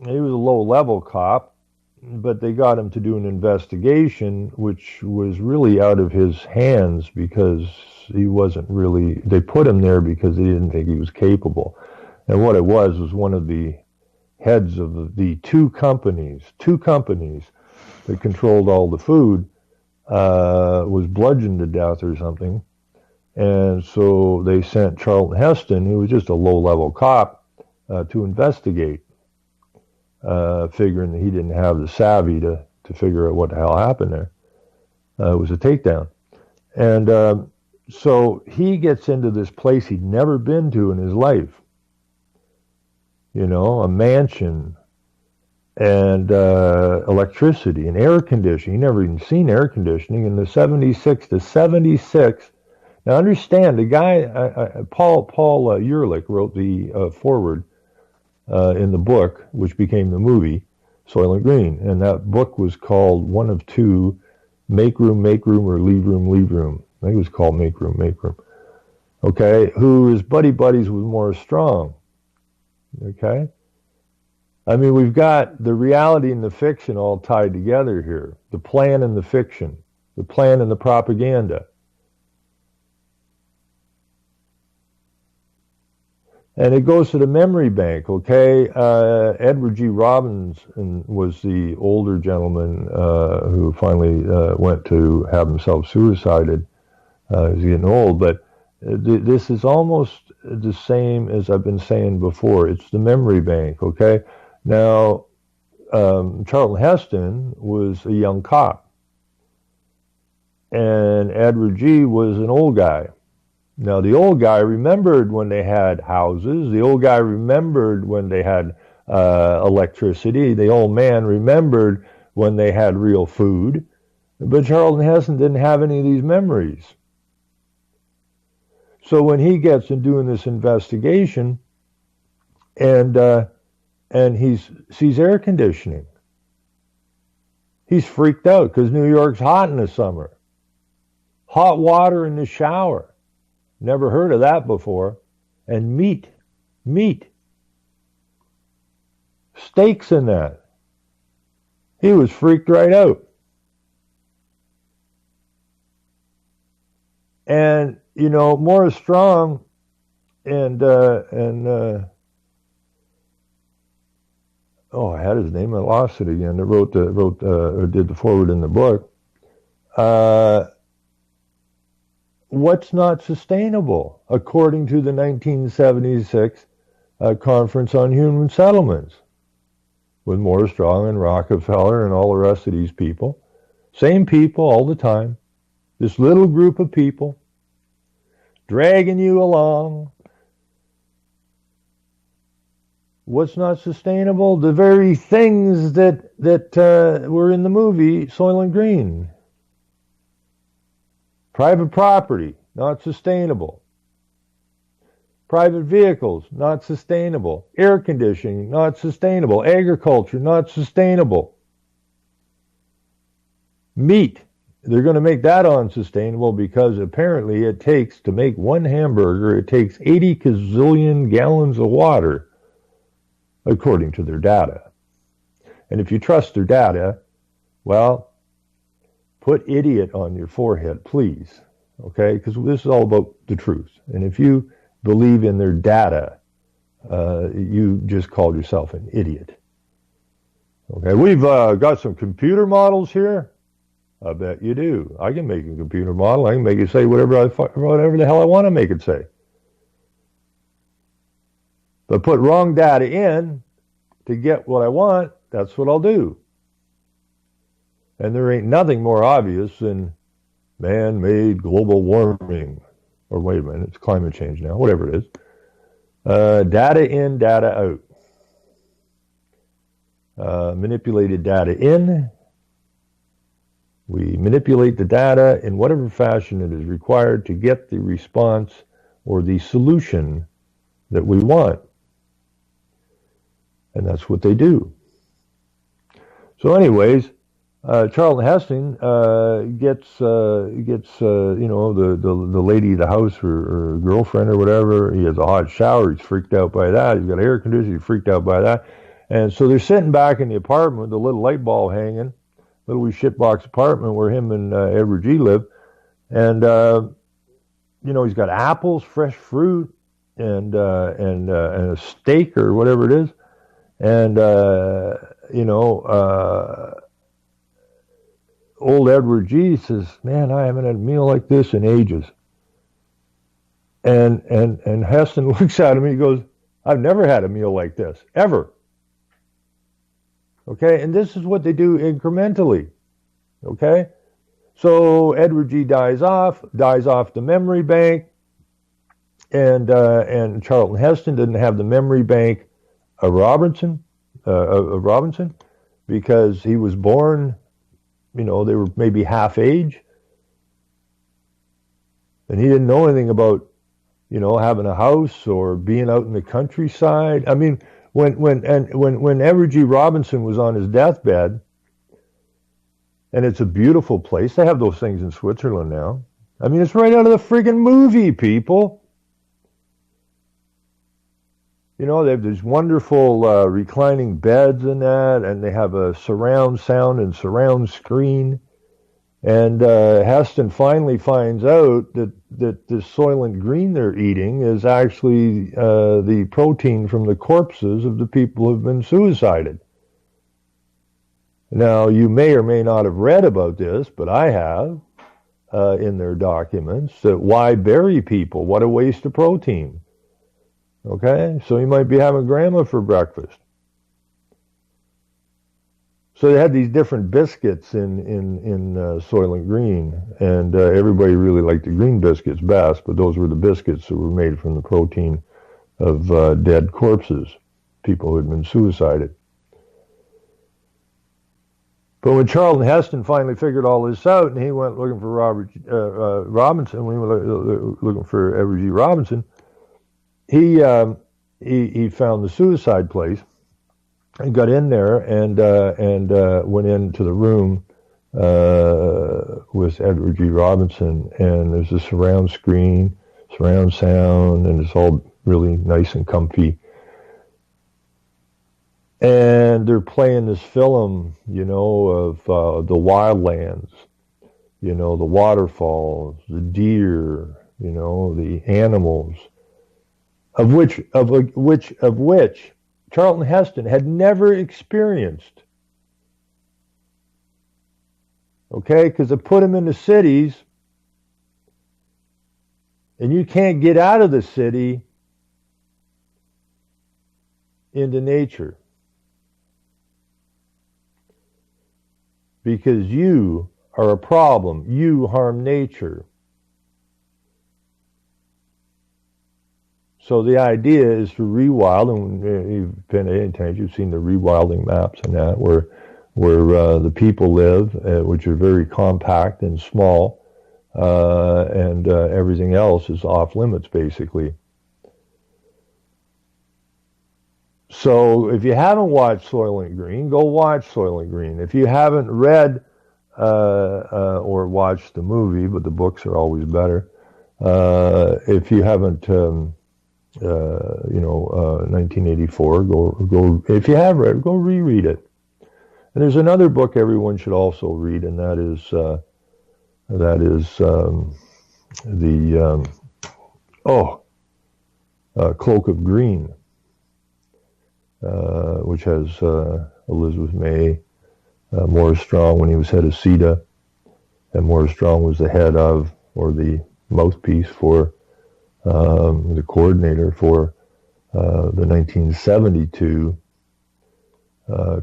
He was a low-level cop, but they got him to do an investigation, which was really out of his hands because he wasn't really, they put him there because they didn't think he was capable. And what it was one of the heads of the two companies that controlled all the food, was bludgeoned to death or something. And so they sent Charlton Heston, who was just a low-level cop, to investigate, figuring that he didn't have the savvy to figure out what the hell happened there. It was a takedown. And so he gets into this place he'd never been to in his life. You know, a mansion and electricity and air conditioning. He never even seen air conditioning in the 76 to 76. Now understand, the guy, Paul Ehrlich wrote the foreword in the book, which became the movie, Soylent Green. And that book was called one of two, Make Room, or Leave Room. I think it was called Make Room. Okay, who is buddies with Morris Strong. Okay? I mean, we've got the reality and the fiction all tied together here. The plan and the fiction. The plan and the propaganda. And it goes to the memory bank, okay? Edward G. Robinson was the older gentleman who finally went to have himself suicided. He's getting old, but this is almost the same as I've been saying before. It's the memory bank, okay? Now, Charlton Heston was a young cop, and Edward G. was an old guy, Now, the old guy remembered when they had houses. The old guy remembered when they had electricity. The old man remembered when they had real food. But Charlton Heston didn't have any of these memories. So when he gets in doing this investigation and he sees air conditioning, he's freaked out because New York's hot in the summer. Hot water in the shower. Never heard of that before. And meat. Steaks in that. He was freaked right out. And, you know, Morris Strong and oh, I had his name, I lost it again, that did the forward in the book. What's not sustainable, according to the 1976 Conference on Human Settlements, with Morris Strong and Rockefeller and all the rest of these people. Same people all the time. This little group of people dragging you along. What's not sustainable? The very things that were in the movie Soylent Green. Private property, not sustainable. Private vehicles, not sustainable. Air conditioning, not sustainable. Agriculture, not sustainable. Meat, they're going to make that unsustainable because apparently it takes, to make one hamburger, it takes 80 gazillion gallons of water, according to their data. And if you trust their data, well, put idiot on your forehead, please, okay? Because this is all about the truth. And if you believe in their data, you just called yourself an idiot. Okay, we've got some computer models here. I bet you do. I can make a computer model. I can make it say whatever the hell I want to make it say. But put wrong data in to get what I want, that's what I'll do. And there ain't nothing more obvious than man-made global warming. Or wait a minute, it's climate change now, whatever it is. Data in, data out. Manipulated data in. We manipulate the data in whatever fashion it is required to get the response or the solution that we want. And that's what they do. So anyways, Charlton Heston gets you know, the lady of the house or girlfriend or whatever. He has a hot shower. He's freaked out by that. He's got air conditioning. He's freaked out by that. And so they're sitting back in the apartment with the little light bulb hanging, little wee shitbox apartment where him and Edward G live. And you know, he's got apples, fresh fruit, and a steak or whatever it is. And you know. Old Edward G says, man, I haven't had a meal like this in ages. And Heston looks at him and he goes, I've never had a meal like this, ever. Okay, and this is what they do incrementally. Okay? So Edward G dies off the memory bank, and Charlton Heston didn't have the memory bank of Robinson, because he was born, you know, they were maybe half age. And he didn't know anything about, you know, having a house or being out in the countryside. I mean, when Edward G. Robinson was on his deathbed, and it's a beautiful place. They have those things in Switzerland now. I mean, it's right out of the friggin' movie, people. You know, they have these wonderful reclining beds and that, and they have a surround sound and surround screen. And Heston finally finds out that this Soylent Green they're eating is actually the protein from the corpses of the people who have been suicided. Now, you may or may not have read about this, but I have in their documents, that why bury people? What a waste of protein. Okay, so you might be having grandma for breakfast. So they had these different biscuits in Soylent Green, and everybody really liked the green biscuits best, but those were the biscuits that were made from the protein of dead corpses, people who had been suicided. But when Charlton Heston finally figured all this out, and he went looking for Robinson, when he went looking for Edward G. Robinson, he found the suicide place and got in there and went into the room with Edward G. Robinson, and there's a surround screen, surround sound, and it's all really nice and comfy. And they're playing this film, of the wildlands, the waterfalls, the deer, the animals, of which Charlton Heston had never experienced. Okay, because they put him in the cities, and you can't get out of the city into nature. Because you are a problem. You harm nature. So the idea is to rewild, and you've been anytime you've seen the rewilding maps and that, where the people live, which are very compact and small, and everything else is off limits, basically. So if you haven't watched Soylent Green, go watch Soylent Green. If you haven't read or watched the movie, but the books are always better. If you haven't, 1984, go. If you have read, go reread it. And there's another book everyone should also read, and that is Cloak of Green. Which has Elizabeth May, Morris Strong when he was head of CETA, and Morris Strong was the head of, or the mouthpiece for, the coordinator for the 1972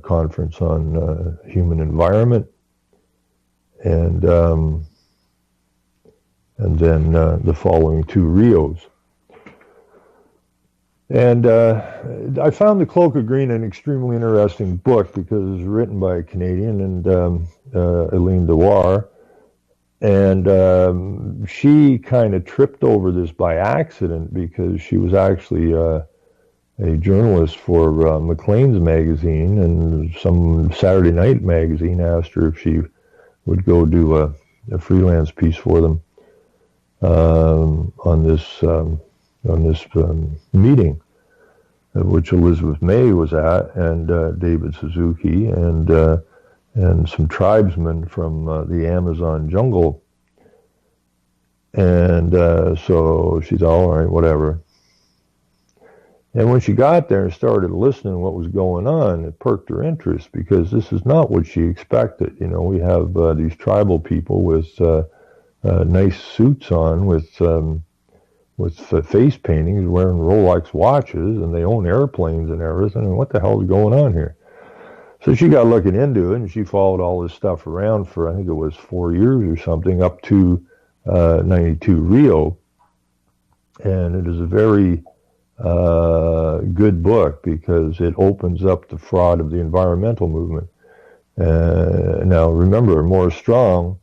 conference on human environment, and then the following two Rios. And I found The Cloak of Green an extremely interesting book because it was written by a Canadian, and Eileen Dewar, and she kind of tripped over this by accident because she was actually a journalist for Maclean's magazine, and some Saturday night magazine asked her if she would go do a freelance piece for them on this meeting, which Elizabeth May was at, and David Suzuki, and some tribesmen from the Amazon jungle. And so she's all right, whatever. And when she got there and started listening to what was going on, it perked her interest, because this is not what she expected. We have these tribal people with nice suits on, with face paintings, wearing Rolex watches, and they own airplanes and everything. And what the hell is going on here? So she got looking into it, and she followed all this stuff around for, I think it was 4 years or something, up to 92 Rio. And it is a very good book because it opens up the fraud of the environmental movement. Now, remember, Morris Strong,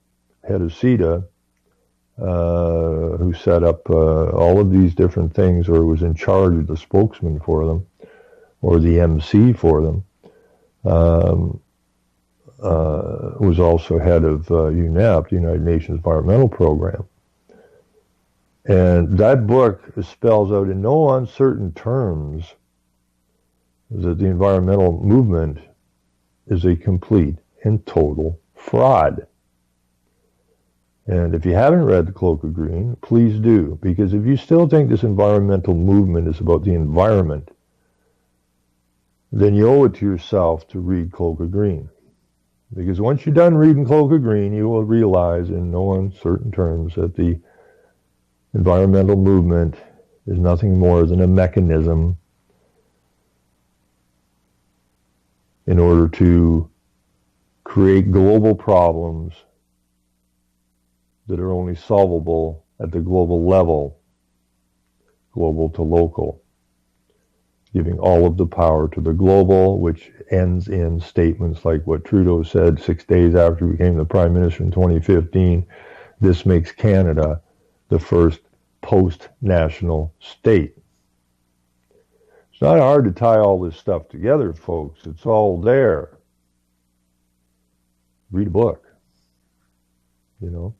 head of CETA, who set up all of these different things, or was in charge of the spokesman for them, or the MC for them, was also head of UNEP, the United Nations Environmental Program. And that book spells out in no uncertain terms that the environmental movement is a complete and total fraud. And if you haven't read The Cloak of Green, please do, because if you still think this environmental movement is about the environment, then you owe it to yourself to read Cloak of Green. Because once you're done reading Cloak of Green, you will realize in no uncertain terms that the environmental movement is nothing more than a mechanism in order to create global problems that are only solvable at the global level, global to local, giving all of the power to the global, which ends in statements like what Trudeau said 6 days after he became the Prime Minister in 2015. This makes Canada the first post-national state. It's not hard to tie all this stuff together, folks. It's all there. Read a book. You know,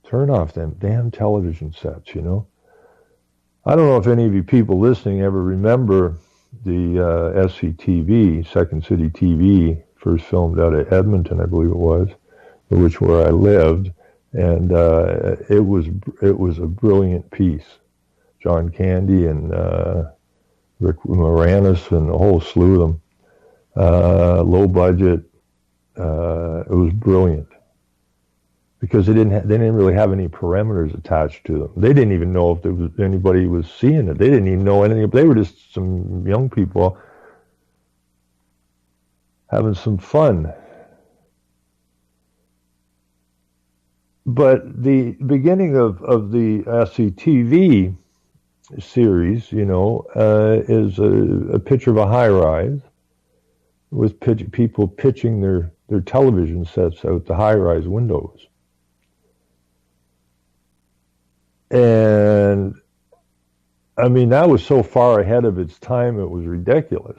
turn off them damn television sets, you know. I don't know if any of you people listening ever remember the SCTV, Second City TV, first filmed out of Edmonton, I believe it was, which where I lived, and it was a brilliant piece. John Candy and Rick Moranis and a whole slew of them. Low budget. It was brilliant because they didn't really have any parameters attached to them. They didn't even know if there was anybody was seeing it. They didn't even know anything. They were just some young people having some fun. But the beginning of the SCTV series, you know, is a picture of a high-rise with people pitching their television sets out the high-rise windows. And, I mean, that was so far ahead of its time, it was ridiculous.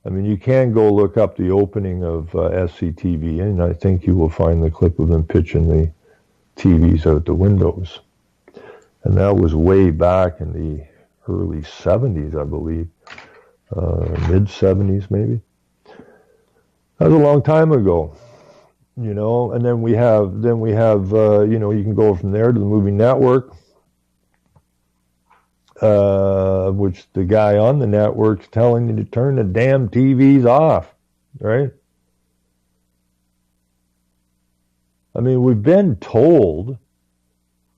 I mean, you can go look up the opening of SCTV, and I think you will find the clip of them pitching the TVs out the windows. And that was way back in the early 70s, I believe. Mid 70s, maybe. That was a long time ago, you know. And then we have, you know, you can go from there to the movie network, which the guy on the network's telling you to turn the damn TVs off, right? I mean, we've been told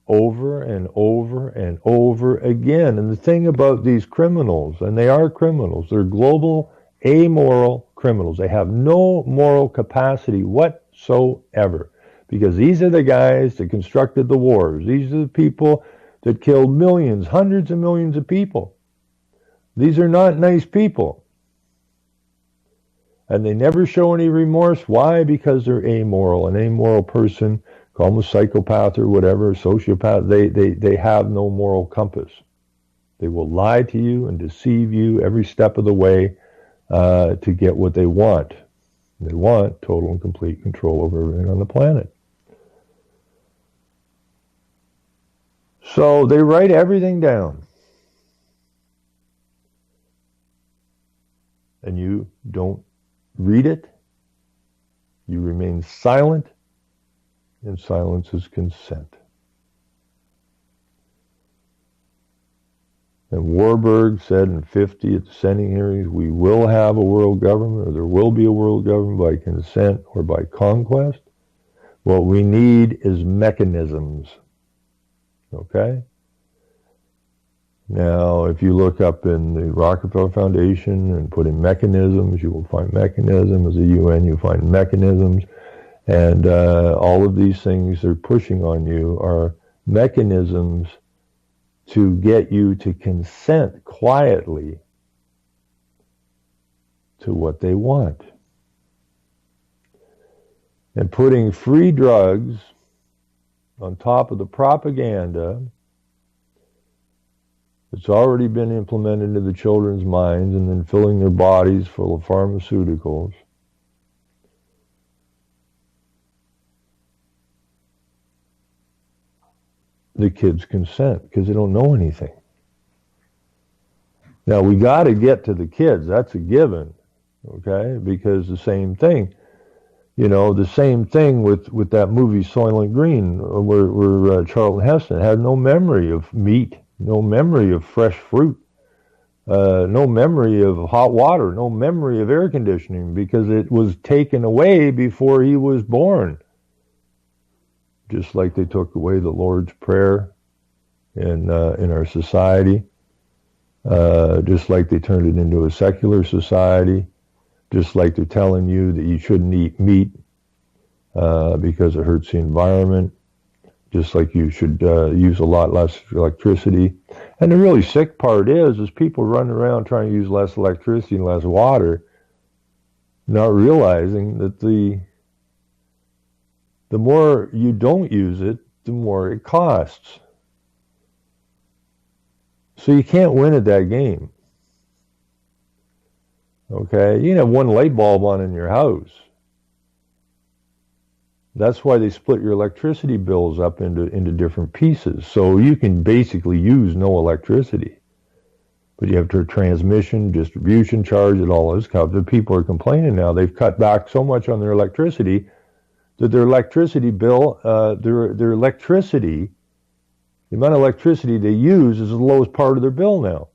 over and over and over again. And the thing about these criminals, and they are criminals, they're global, amoral criminals. They have no moral capacity whatsoever, because these are the guys that constructed the wars. These are the people that killed millions, hundreds of millions of people. These are not nice people. And they never show any remorse. Why? Because they're amoral. An amoral person, call them a psychopath or whatever, sociopath, they have no moral compass. They will lie to you and deceive you every step of the way to get what they want. They want total and complete control over everything on the planet. So they write everything down. And you don't read it. You remain silent. And silence is consent. And Warburg said in 50 at the Senate hearings, we will have a world government, or there will be a world government by consent or by conquest. What we need is mechanisms. Okay? Now, if you look up in the Rockefeller Foundation and put in mechanisms, you will find mechanisms. The UN, you find mechanisms. And all of these things they're pushing on you are mechanisms to get you to consent quietly to what they want. And putting free drugs on top of the propaganda that's already been implemented into the children's minds, and then filling their bodies full of pharmaceuticals. The kids consent because they don't know anything. Now, we got to get to the kids. That's a given, okay? Because the same thing, you know, the same thing with that movie Soylent Green, where Charlton Heston had no memory of meat, no memory of fresh fruit, no memory of hot water, no memory of air conditioning, because it was taken away before he was born. Just like they took away the Lord's Prayer in our society, just like they turned it into a secular society, just like they're telling you that you shouldn't eat meat because it hurts the environment, just like you should use a lot less electricity. And the really sick part is people running around trying to use less electricity and less water, not realizing that the more you don't use it, the more it costs. So you can't win at that game. Okay? You can have one light bulb on in your house. That's why they split your electricity bills up into different pieces. So you can basically use no electricity. But you have to transmission, distribution charge, and all those stuff. The people are complaining now. They've cut back so much on their electricity that their electricity bill, their electricity, the amount of electricity they use is the lowest part of their bill now.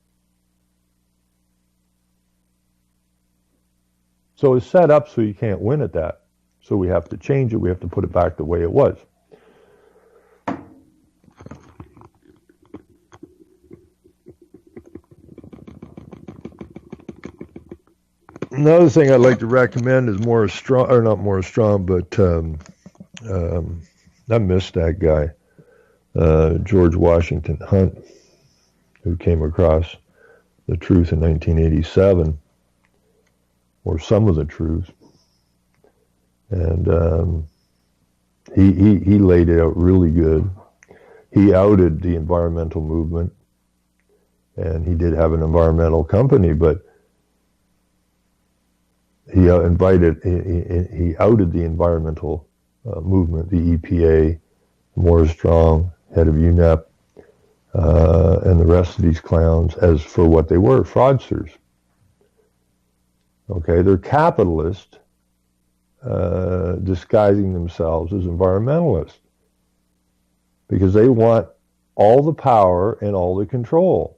So it's set up so you can't win at that. So we have to change it. We have to put it back the way it was. Another thing I'd like to recommend is Morris Strong, or not Morris Strong, but I missed that guy, George Washington Hunt, who came across the truth in 1987, or some of the truth. And he laid it out really good. He outed the environmental movement, and he did have an environmental company, but he outed the environmental movement, the EPA, Morris Strong, head of UNEP, and the rest of these clowns as for what they were, fraudsters. Okay, they're capitalists disguising themselves as environmentalists because they want all the power and all the control.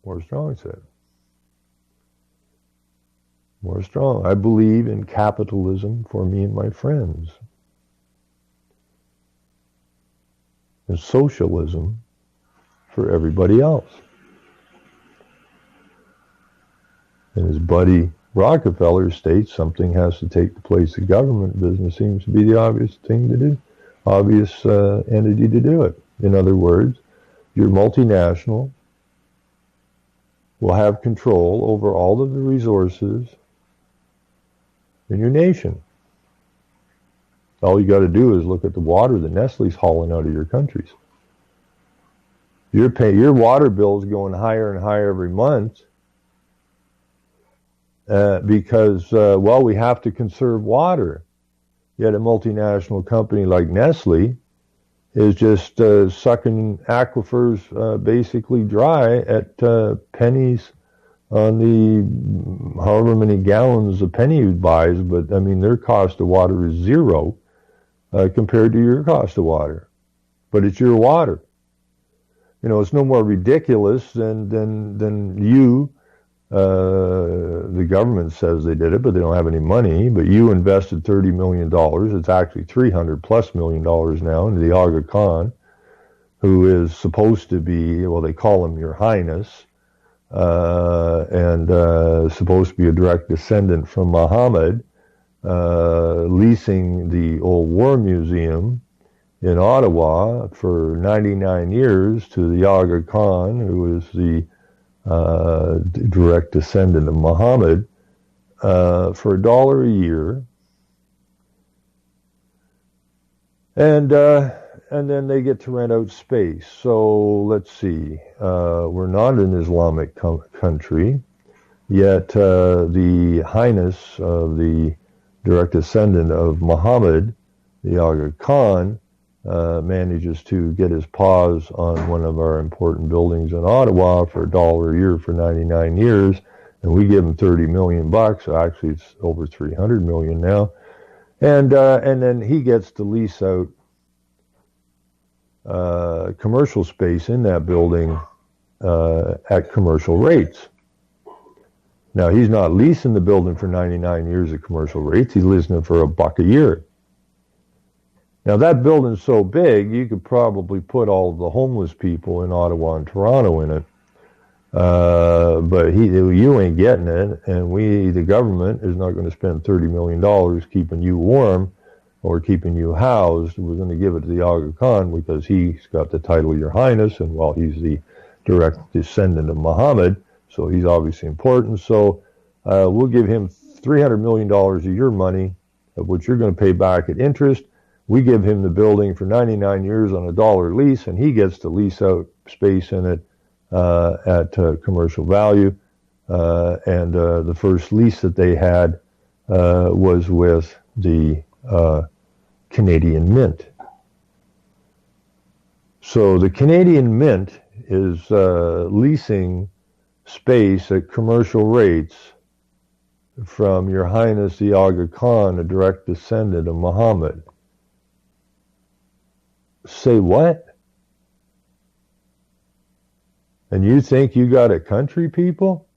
Morris Strong said. Morris Strong, I believe in capitalism for me and my friends, and socialism for everybody else. And his buddy Rockefeller states something has to take the place of government. Business seems to be the obvious thing to do, obvious entity to do it. In other words, you're multinational, will have control over all of the resources in your nation. All you got to do is look at the water that Nestle's hauling out of your countries. Your water bill is going higher and higher every month because, we have to conserve water. Yet a multinational company like Nestle is just sucking aquifers basically dry at pennies on the however many gallons a penny buys. But I mean, their cost of water is zero compared to your cost of water. But it's your water. You know, it's no more ridiculous than you. The government says they did it, but they don't have any money. But you invested $30 million. It's actually $300+ million now into the Aga Khan, who is supposed to be, well, they call him Your Highness, and supposed to be a direct descendant from Muhammad, leasing the old War Museum in Ottawa for 99 years to the Aga Khan, who is the direct descendant of Muhammad, for $1 a year, and then they get to rent out space. So let's see, we're not an Islamic country, yet the highness of the direct descendant of Muhammad, the Aga Khan, manages to get his paws on one of our important buildings in Ottawa for $1 a year for 99 years, and we give him $30 million. So actually, it's over $300 million now, and then he gets to lease out commercial space in that building at commercial rates. Now, he's not leasing the building for 99 years at commercial rates. He's leasing it for $1 a year. Now, that building's so big, you could probably put all the homeless people in Ottawa and Toronto in it. But you ain't getting it, and the government, is not going to spend $30 million keeping you warm or keeping you housed. We're going to give it to the Aga Khan because he's got the title Your Highness, and well, he's the direct descendant of Muhammad, so he's obviously important. So we'll give him $300 million of your money, of which you're going to pay back at interest. We give him the building for 99 years on $1 lease, and he gets to lease out space in it at commercial value. And the first lease that they had was with the Canadian Mint. So the Canadian Mint is leasing space at commercial rates from Your Highness the Aga Khan, a direct descendant of Muhammad. Say what? And you think you got a country, people?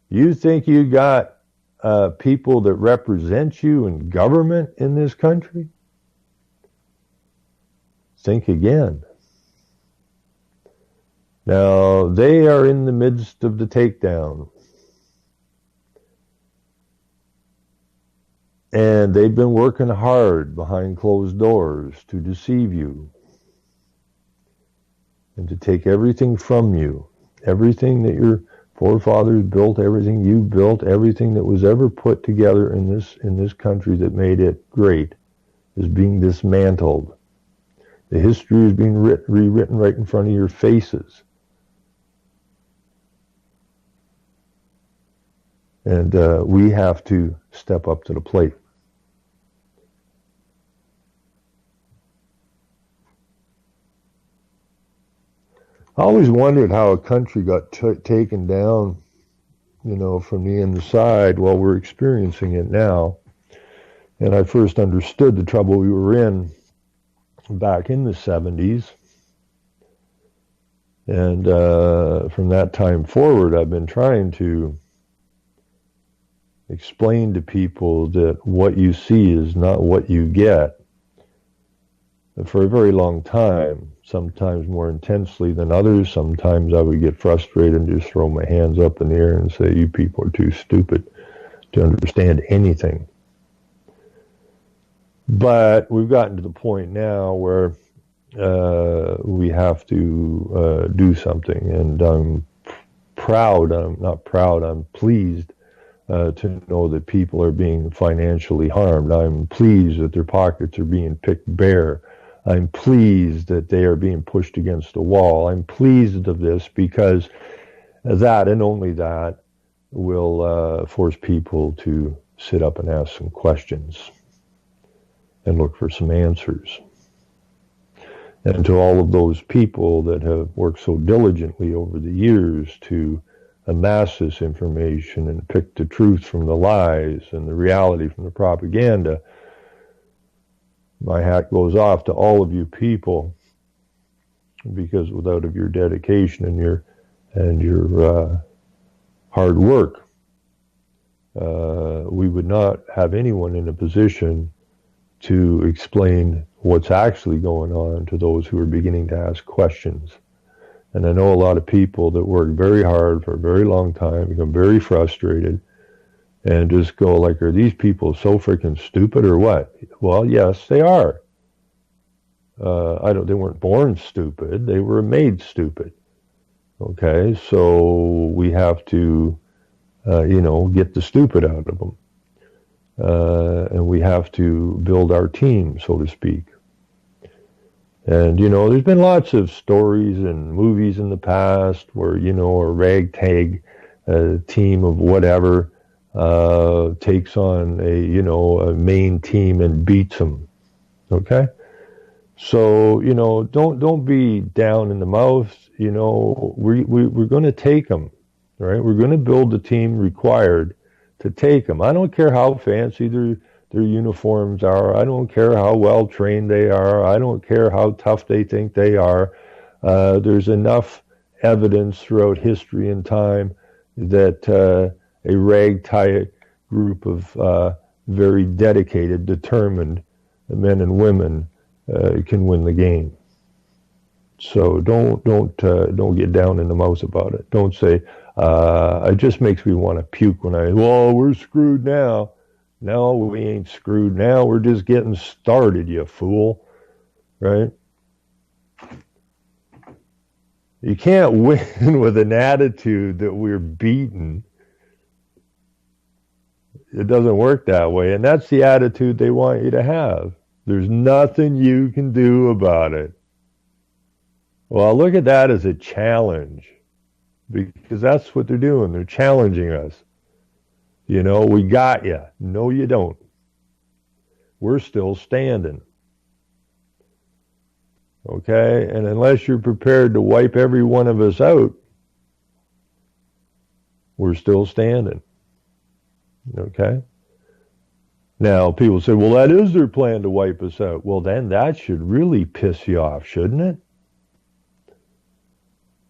You think you got people that represent you in government in this country? Think again. Now, they are in the midst of the takedown. And they've been working hard behind closed doors to deceive you and to take everything from you, everything that your forefathers built, everything you built, everything that was ever put together in this country that made it great is being dismantled. The history is being rewritten right in front of your faces. And we have to step up to the plate. I always wondered how a country got taken down, from the inside. Well, we're experiencing it now. And I first understood the trouble we were in back in the 70s. And from that time forward, I've been trying to explain to people that what you see is not what you get. And for a very long time, sometimes more intensely than others, sometimes I would get frustrated and just throw my hands up in the air and say, you people are too stupid to understand anything. But we've gotten to the point now where we have to do something. And I'm pleased to know that people are being financially harmed. I'm pleased that their pockets are being picked bare. I'm pleased that they are being pushed against the wall. I'm pleased of this because that and only that will force people to sit up and ask some questions and look for some answers. And to all of those people that have worked so diligently over the years to amass this information and pick the truth from the lies and the reality from the propaganda, my hat goes off to all of you people, because without of your dedication and your hard work, we would not have anyone in a position to explain what's actually going on to those who are beginning to ask questions. And I know a lot of people that work very hard for a very long time, become very frustrated, and just go like, are these people so freaking stupid or what? Well, yes, they are. They weren't born stupid. They were made stupid. Okay, so we have to, get the stupid out of them. And we have to build our team, so to speak. And, there's been lots of stories and movies in the past where, a ragtag team of whatever takes on a main team and beats them. Okay? So, don't be down in the mouth. We're going to take them, right? We're going to build the team required to take them. I don't care how fancy their uniforms are. I don't care how well trained they are. I don't care how tough they think they are. There's enough evidence throughout history and time that a ragtag group of very dedicated, determined men and women can win the game. So don't get down in the mouth about it. Don't say it just makes me want to puke when we're screwed now. No, we ain't screwed now. We're just getting started, you fool. Right? You can't win with an attitude that we're beaten. It doesn't work that way. And that's the attitude they want you to have. There's nothing you can do about it. Well, look at that as a challenge, because that's what they're doing. They're challenging us. You know, we got you. No, you don't. We're still standing. Okay? And unless you're prepared to wipe every one of us out, we're still standing. Okay? Now, people say, well, that is their plan to wipe us out. Well, then that should really piss you off, shouldn't it?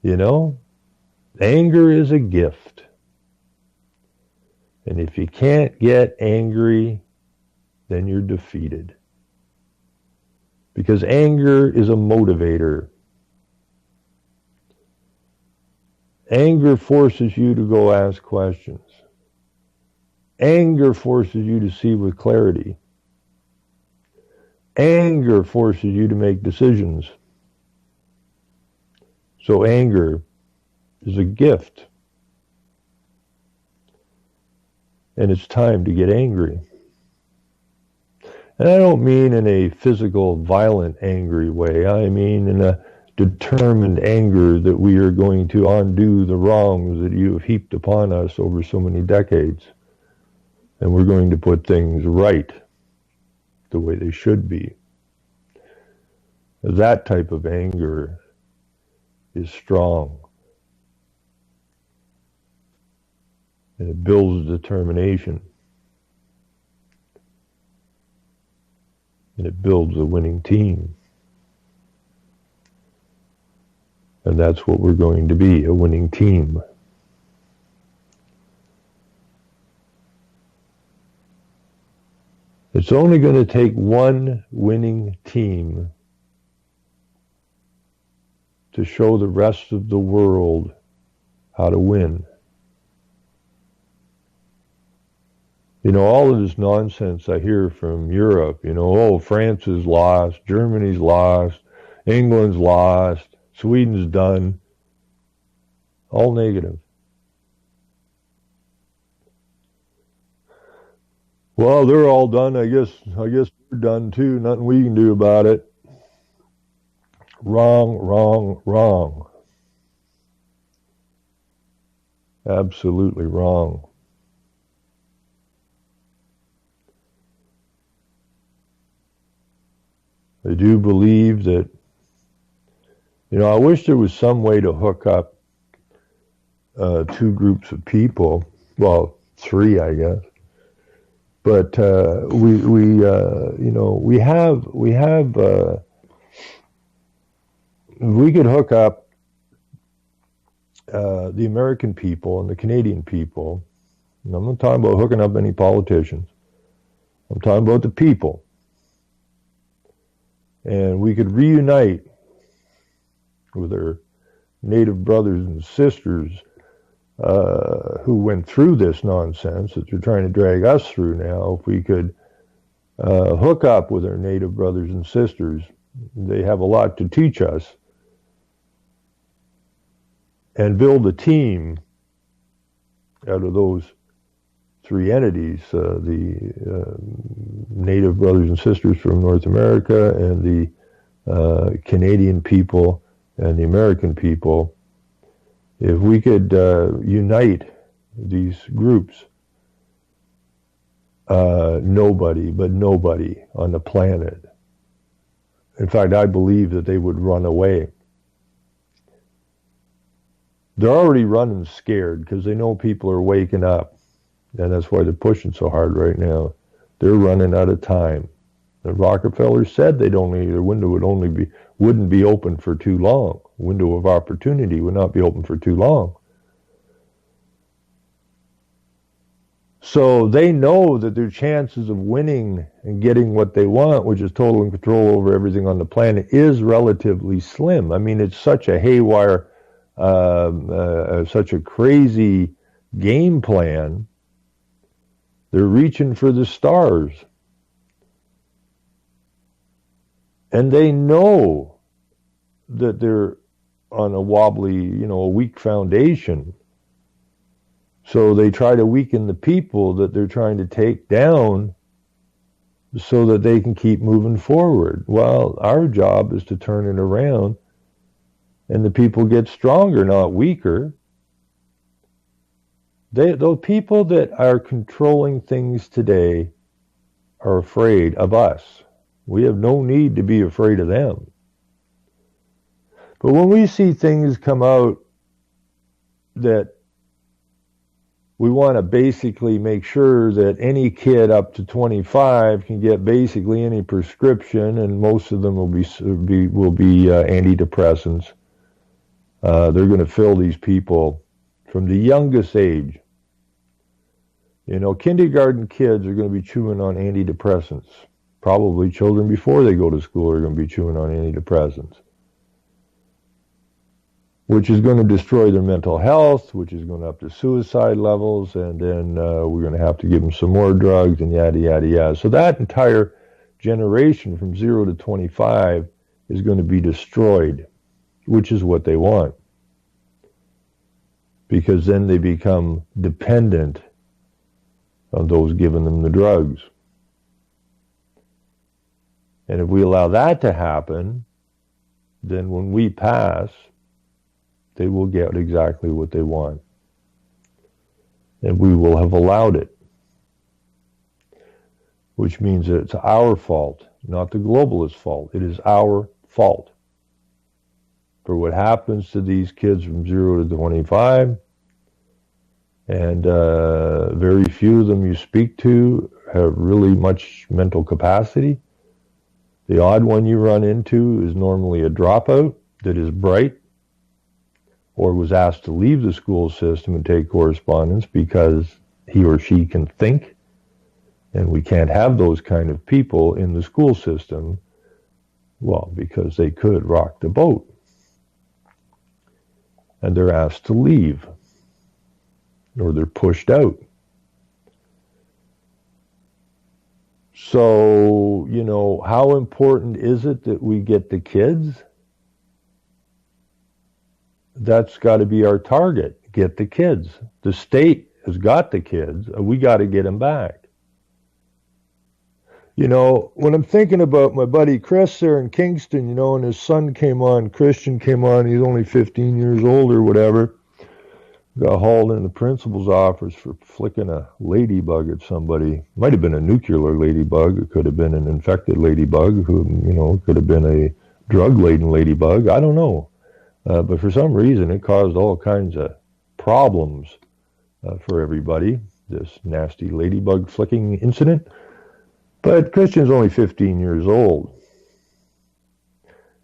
You know? Anger is a gift. And if you can't get angry, then you're defeated. Because anger is a motivator. Anger forces you to go ask questions. Anger forces you to see with clarity. Anger forces you to make decisions. So anger is a gift. And it's time to get angry. And I don't mean in a physical, violent, angry way. I mean in a determined anger that we are going to undo the wrongs that you have heaped upon us over so many decades. And we're going to put things right the way they should be. That type of anger is strong. And it builds determination. And it builds a winning team. And that's what we're going to be, a winning team. It's only going to take one winning team to show the rest of the world how to win. You know, all of this nonsense I hear from Europe, you know, oh, France is lost, Germany's lost, England's lost, Sweden's done. All negative. Well, they're all done. I guess we're done too. Nothing we can do about it. Wrong, wrong, wrong. Absolutely wrong. I do believe that, you know, I wish there was some way to hook up two groups of people. Well, three, I guess. But we could hook up the American people and the Canadian people. And I'm not talking about hooking up any politicians. I'm talking about the people. And we could reunite with our Native brothers and sisters who went through this nonsense that they're trying to drag us through now. If we could hook up with our Native brothers and sisters, they have a lot to teach us, and build a team out of those three entities, the Native brothers and sisters from North America, and the Canadian people and the American people. If we could unite these groups, nobody on the planet, in fact, I believe that they would run away. They're already running scared because they know people are waking up. And that's why they're pushing so hard right now. They're running out of time. The Rockefeller said their window wouldn't be open for too long. Window of opportunity would not be open for too long. So they know that their chances of winning and getting what they want, which is total control over everything on the planet, is relatively slim. I mean, it's such a haywire, such a crazy game plan. They're reaching for the stars. And they know that they're on a wobbly, a weak foundation. So they try to weaken the people that they're trying to take down so that they can keep moving forward. Well, our job is to turn it around and the people get stronger, not weaker. Those people that are controlling things today are afraid of us. We have no need to be afraid of them. But when we see things come out that we want to basically make sure that any kid up to 25 can get basically any prescription, and most of them will be antidepressants. They're going to fill these people from the youngest age. Kindergarten kids are going to be chewing on antidepressants. Probably children before they go to school are going to be chewing on antidepressants, which is going to destroy their mental health, which is going up to suicide levels, and then we're going to have to give them some more drugs and yada, yada, yada. So that entire generation from 0 to 25 is going to be destroyed, which is what they want, because then they become dependent on those giving them the drugs. And if we allow that to happen, then when we pass, they will get exactly what they want. And we will have allowed it. Which means that it's our fault, not the globalist fault. It is our fault for what happens to these kids from 0 to 25. And very few of them you speak to have really much mental capacity. The odd one you run into is normally a dropout that is bright, or was asked to leave the school system and take correspondence because he or she can think. And we can't have those kind of people in the school system, well, because they could rock the boat. And they're asked to leave, or they're pushed out. So, how important is it that we get the kids? That's got to be our target. Get the kids. The state has got the kids. We got to get them back. When I'm thinking about my buddy Chris there in Kingston, and his son came on, Christian came on, he's only 15 years old or whatever, got hauled in the principal's office for flicking a ladybug at somebody. Might have been a nuclear ladybug. It could have been an infected ladybug. Could have been a drug-laden ladybug. I don't know. But for some reason, it caused all kinds of problems for everybody, this nasty ladybug flicking incident. But Christian's only 15 years old.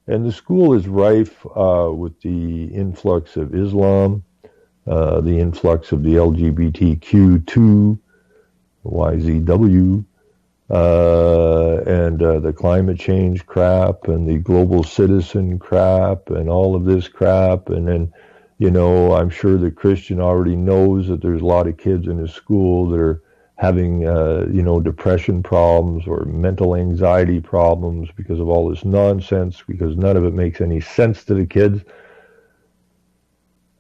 And the school is rife with the influx of Islam, the influx of the LGBTQ2, YZW, and the climate change crap and the global citizen crap and all of this crap. And then, I'm sure that Christian already knows that there's a lot of kids in his school that are having, depression problems or mental anxiety problems because of all this nonsense, because none of it makes any sense to the kids.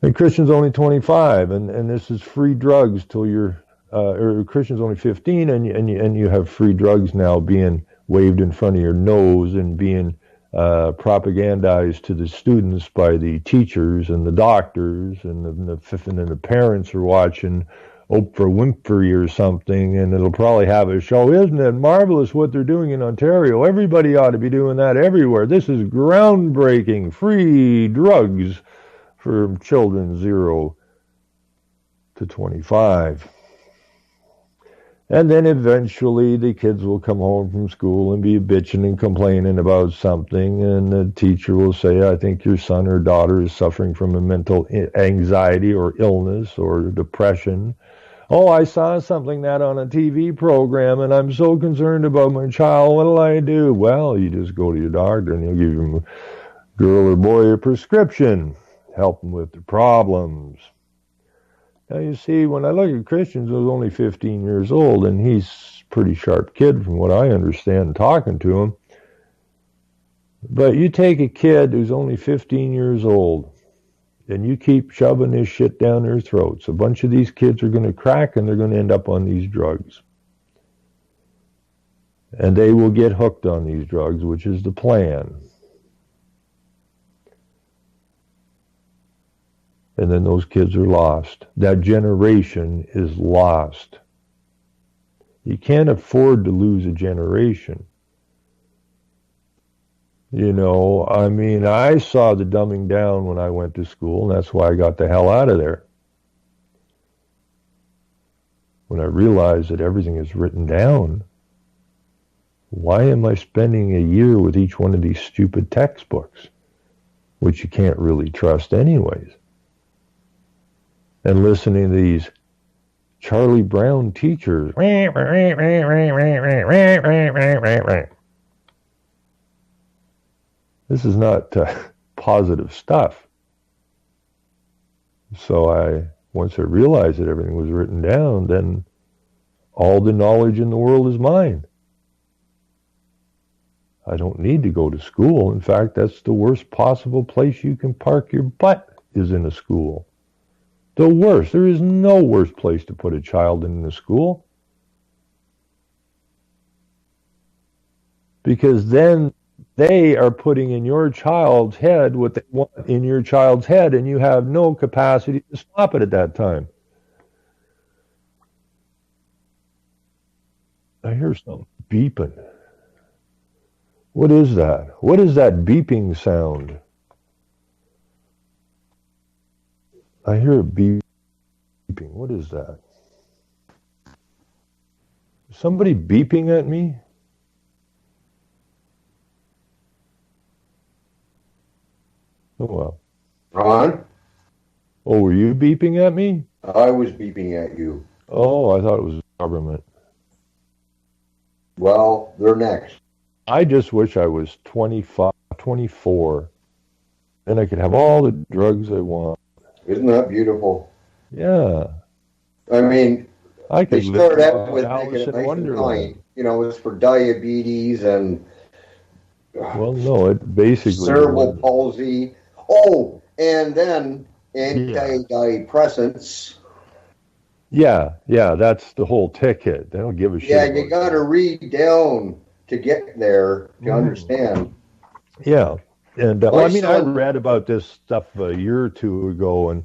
And Christian's only 25, and this is free drugs till you're, or Christian's only 15, and you have free drugs now being waved in front of your nose and being propagandized to the students by the teachers and the doctors, and the parents are watching Oprah Winfrey or something, and it'll probably have a show. Isn't it marvelous what they're doing in Ontario? Everybody ought to be doing that everywhere. This is groundbreaking, free drugs for children 0 to 25. And then eventually the kids will come home from school and be bitching and complaining about something, and the teacher will say, I think your son or daughter is suffering from a mental anxiety or illness or depression. Oh, I saw something that on a TV program, and I'm so concerned about my child. What'll I do? Well, you just go to your doctor, and he'll give you girl or boy a prescription, help them with their problems. Now, you see, when I look at Christians, who's only 15 years old, and he's a pretty sharp kid from what I understand talking to him. But you take a kid who's only 15 years old, and you keep shoving this shit down their throats. A bunch of these kids are going to crack, and they're going to end up on these drugs. And they will get hooked on these drugs, which is the plan. And then those kids are lost. That generation is lost. You can't afford to lose a generation. You know, I mean, I saw the dumbing down when I went to school, and that's why I got the hell out of there. When I realized that everything is written down, why am I spending a year with each one of these stupid textbooks, which you can't really trust anyways? And listening to these Charlie Brown teachers. This is not positive stuff. So once I realized that everything was written down, then all the knowledge in the world is mine. I don't need to go to school. In fact, that's the worst possible place you can park your butt is in a school. The worst. There is no worse place to put a child in a school. Because then they are putting in your child's head what they want in your child's head, and you have no capacity to stop it at that time. I hear something beeping. What is that? What is that beeping sound? I hear a beeping. What is that? Is somebody beeping at me? Oh, well. Ron? Oh, were you beeping at me? I was beeping at you. Oh, I thought it was the government. Well, they're next. I just wish I was 25, 24, and I could have all the drugs I want. Isn't that beautiful? Yeah. I mean, I could they start live out with making Alice it in nice and Wonderland. kind. You know, it's for diabetes and Well, no, it basically cerebral was. palsy. Oh, and then antidepressants. Yeah, that's the whole ticket. They don't give a shit. Yeah, you got to read down to get there to understand. Yeah, and My I mean, I son- read about this stuff a year or two ago, and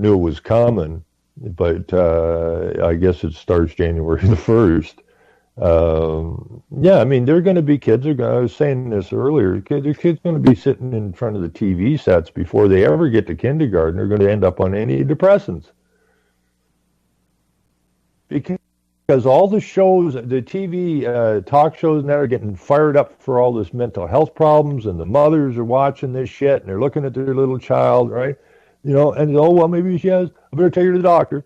knew it was coming, but I guess it starts January the 1st. Yeah, I mean, there are going to be kids. I was saying this earlier. Kids going to be sitting in front of the TV sets before they ever get to kindergarten. They're going to end up on antidepressants because all the shows, the TV talk shows, now are getting fired up for all this mental health problems, and the mothers are watching this shit and they're looking at their little child, right? You know, and oh well, maybe she has. I better take her to the doctor.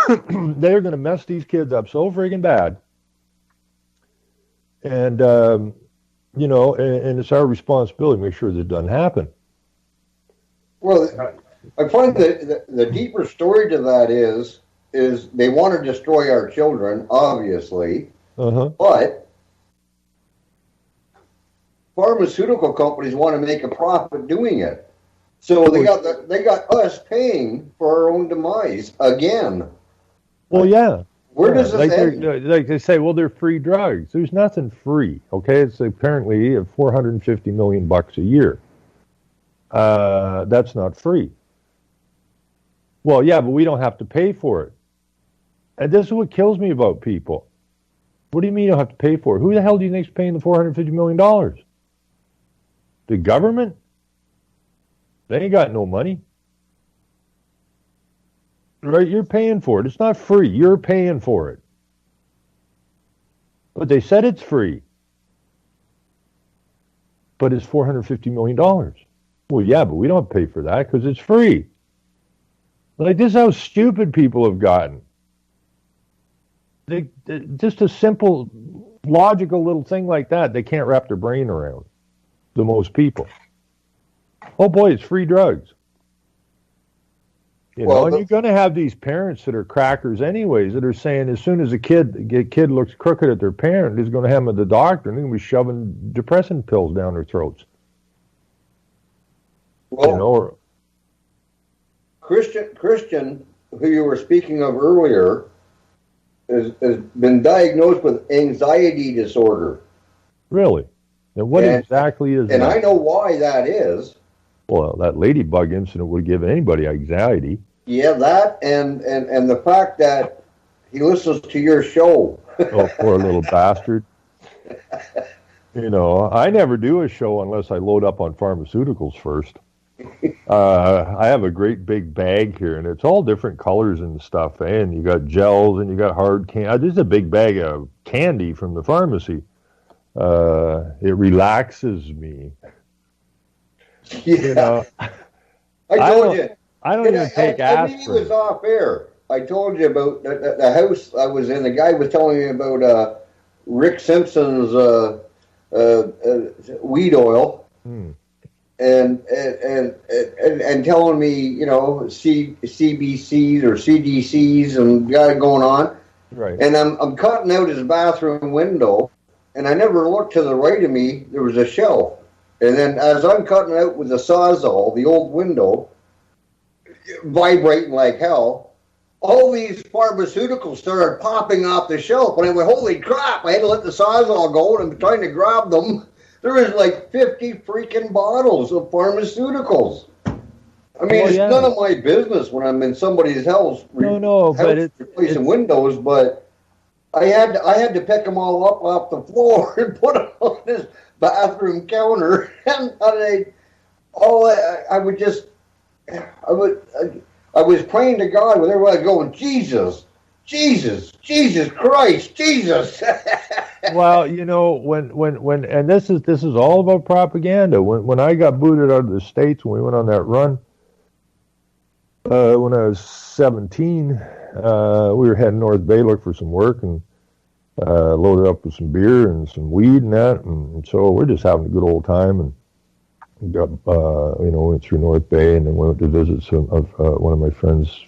They're going to mess these kids up so friggin' bad. And, you know, and it's our responsibility to make sure that it doesn't happen. Well, I find that the deeper story to that is they want to destroy our children, obviously, but pharmaceutical companies want to make a profit doing it. So they got us paying for our own demise again. Well, yeah. Where does this end? Like they say, well, they're free drugs. There's nothing free, okay? It's apparently $450 million a year. That's not free. Well, yeah, but we don't have to pay for it. And this is what kills me about people. What do you mean you don't have to pay for it? Who the hell do you think is paying the $450 million? The government? They ain't got no money. Right? You're paying for it. It's not free. You're paying for it. But they said it's free. But it's $450 million. Well, yeah, but we don't pay for that because it's free. Like, this is how stupid people have gotten. Just a simple, logical little thing like that, they can't wrap their brain around. The most people. Oh boy, it's free drugs. You know, and you're going to have these parents that are crackers anyways that are saying as soon as a kid looks crooked at their parent, he's going to have them at the doctor and they're going to be shoving depressant pills down their throats. Well, you know, Christian, who you were speaking of earlier, has been diagnosed with anxiety disorder. Really? And what exactly is that? And I know why that is. Well, that ladybug incident would give anybody anxiety. Yeah, that and the fact that he listens to your show. Oh, poor little bastard. You know, I never do a show unless I load up on pharmaceuticals first. I have a great big bag here, and it's all different colors and stuff. And you got gels, and you got hard candy. This is a big bag of candy from the pharmacy. It relaxes me. Yeah, you know, I told you. I don't even take aspirin. I mean, he was off air. I told you about the house I was in. The guy was telling me about Rick Simpson's weed oil, and telling me, you know, CBCs or CDCs and got it going on. Right. And I'm cutting out his bathroom window, and I never looked to the right of me. There was a shelf. And then as I'm cutting out with the Sawzall, the old window, vibrating like hell, all these pharmaceuticals started popping off the shelf. And I went, holy crap, I had to let the Sawzall go, and I'm trying to grab them. There was like 50 freaking bottles of pharmaceuticals. I mean, it's none of my business when I'm in somebody's house. But it's replacing windows, but I had to pick them all up off the floor and put them on this bathroom counter, and I was praying to God with everybody going, Jesus Christ, Jesus. Well, you know, when and this is all about propaganda. When I got booted out of the States, when we went on that run, when I was 17, we were heading North Bay look for some work, and loaded up with some beer and some weed and that, and so we're just having a good old time, and got went through North Bay, and then went to visit some of one of my friends'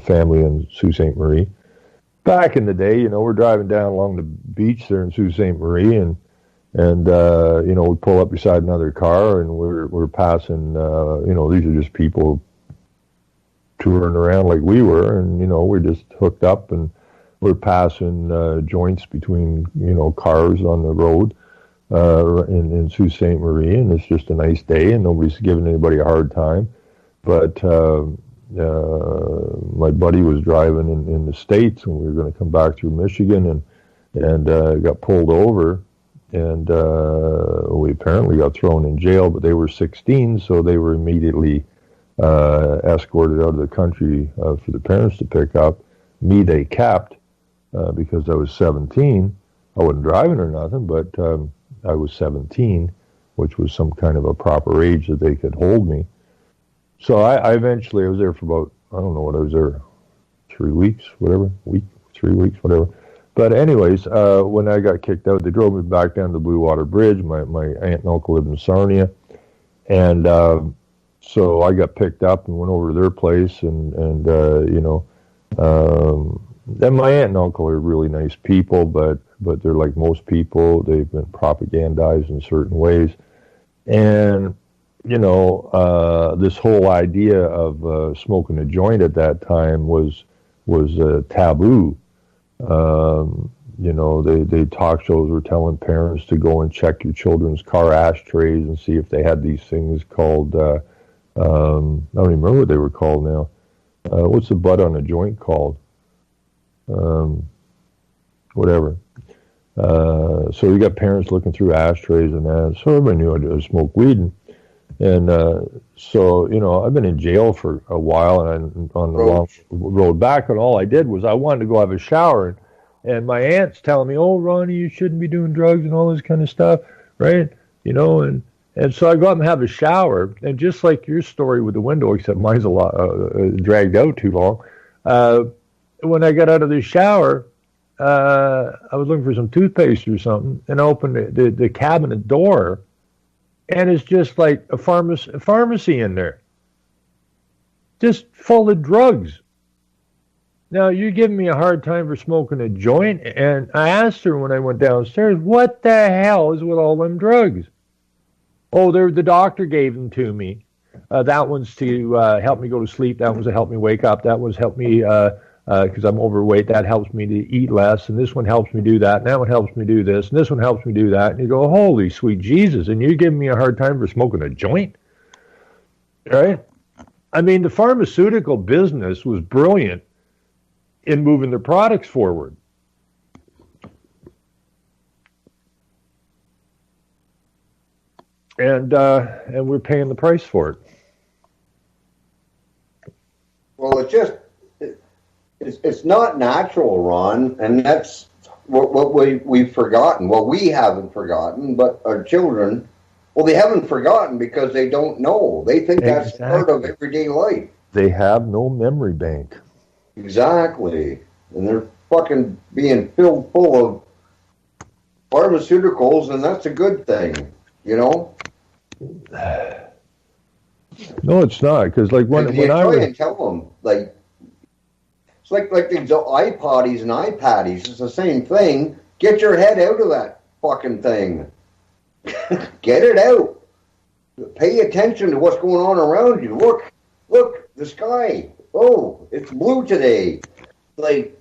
family in Sault Ste. Marie. Back in the day, you know, we're driving down along the beach there in Sault Ste. Marie, and you know, we pull up beside another car, and we're passing, you know, these are just people touring around like we were, and you know, we're just hooked up, and we're passing joints between, you know, cars on the road in Sault Ste. Marie, and it's just a nice day, and nobody's giving anybody a hard time. But my buddy was driving in the States, and we were going to come back through Michigan, and got pulled over, and we apparently got thrown in jail, but they were 16, so they were immediately escorted out of the country for the parents to pick up. Me, they kept. Because I was 17, I wasn't driving or nothing, but I was 17, which was some kind of a proper age that they could hold me. So I eventually, I was there for about, I don't know what, I was there 3 weeks, whatever, 3 weeks, whatever. But anyways, when I got kicked out, they drove me back down to the Blue Water Bridge. My aunt and uncle lived in Sarnia. And so I got picked up and went over to their place, and you know, and my aunt and uncle are really nice people, but they're like most people. They've been propagandized in certain ways. And, you know, this whole idea of smoking a joint at that time was taboo. You know, they talk shows were telling parents to go and check your children's car ashtrays and see if they had these things called, I don't even remember what they were called now. What's the butt on a joint called? Whatever. So you got parents looking through ashtrays and that. So everybody knew I smoked weed. And so, you know, I've been in jail for a while, and on the long road back, and all I did was I wanted to go have a shower. And my aunt's telling me, oh, Ronnie, you shouldn't be doing drugs and all this kind of stuff, right? You know, and And so I go up and have a shower, and just like your story with the window, except mine's a lot dragged out too long. When I got out of the shower, I was looking for some toothpaste or something, and I opened the cabinet door, and it's just like a pharmacy in there, just full of drugs. Now, you're giving me a hard time for smoking a joint, and I asked her when I went downstairs, what the hell is with all them drugs? Oh, the doctor gave them to me. That one's to help me go to sleep. That one's to help me wake up. That one's help me because I'm overweight. That helps me to eat less. And this one helps me do that. And that one helps me do this. And this one helps me do that. And you go, holy sweet Jesus. And you're giving me a hard time for smoking a joint? Right? I mean, the pharmaceutical business was brilliant in moving their products forward. And we're paying the price for it. Well, it's not natural, Ron, and that's what we've forgotten. Well, we haven't forgotten, but our children, well, they haven't forgotten because they don't know. They think that's part of everyday life. They have no memory bank. Exactly. And they're fucking being filled full of pharmaceuticals, and that's a good thing, you know? No, it's not, because like when I try and tell them, like, it's like these iPoddies and iPaddies, it's the same thing. Get your head out of that fucking thing. Get it out. Pay attention to what's going on around you. Look, the sky. Oh, it's blue today. Like,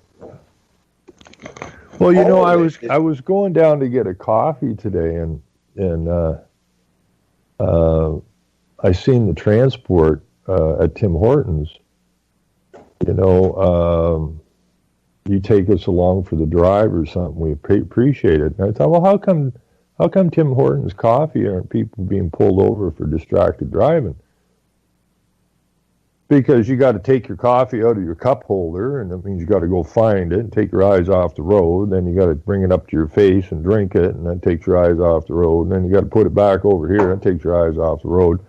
well, you know, I was going down to get a coffee today, and I seen the transport at Tim Hortons. You know, you take us along for the drive or something. We appreciate it. And I thought, well, how come Tim Hortons coffee aren't people being pulled over for distracted driving? Because you got to take your coffee out of your cup holder, and that means you got to go find it and take your eyes off the road. Then you got to bring it up to your face and drink it, and that takes your eyes off the road. And then you got to put it back over here, and that takes your eyes off the road.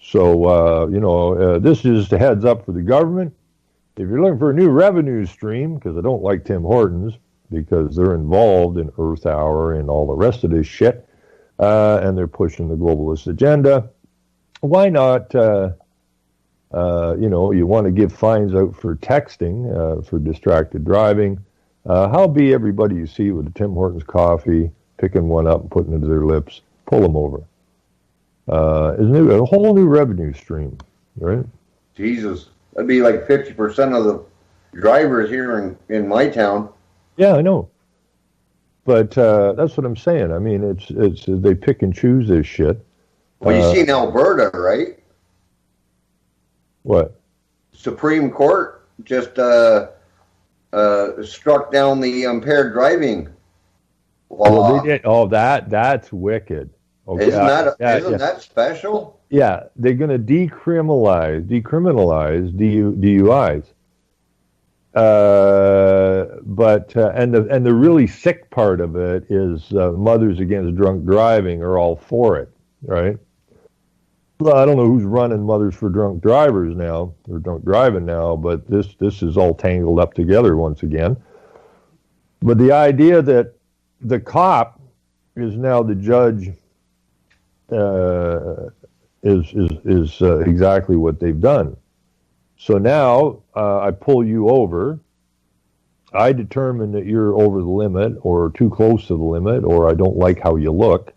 So, you know, this is just a heads up for the government. If you're looking for a new revenue stream, because I don't like Tim Hortons, because they're involved in Earth Hour and all the rest of this shit, and they're pushing the globalist agenda, why not... you know, you want to give fines out for texting, for distracted driving. How be everybody you see with the Tim Hortons coffee, picking one up and putting it to their lips, pull them over. It's a whole new revenue stream, right? Jesus, that'd be like 50% of the drivers here in my town. Yeah, I know. But that's what I'm saying. I mean, it's they pick and choose this shit. Well, you see in Alberta, right? What? Supreme Court just struck down the impaired driving law. Well, they did. Oh, that's wicked. Okay. Isn't that special? Yeah, they're going to decriminalize DUIs. But the really sick part of it is Mothers Against Drunk Driving are all for it, right? Well, I don't know who's running Mothers for Drunk Drivers now, or drunk driving now, but this is all tangled up together once again. But the idea that the cop is now the judge is exactly what they've done. So now I pull you over. I determine that you're over the limit or too close to the limit, or I don't like how you look.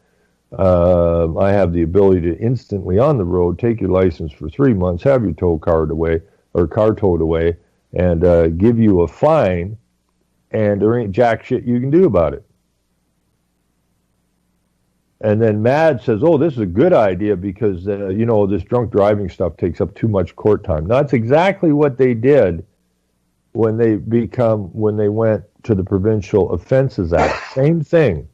I have the ability to instantly on the road take your license for 3 months, have your car towed away, and give you a fine, and there ain't jack shit you can do about it. And then Mad says, "Oh, this is a good idea because you know, this drunk driving stuff takes up too much court time." Now, that's exactly what they did when they went to the Provincial Offences Act. Same thing.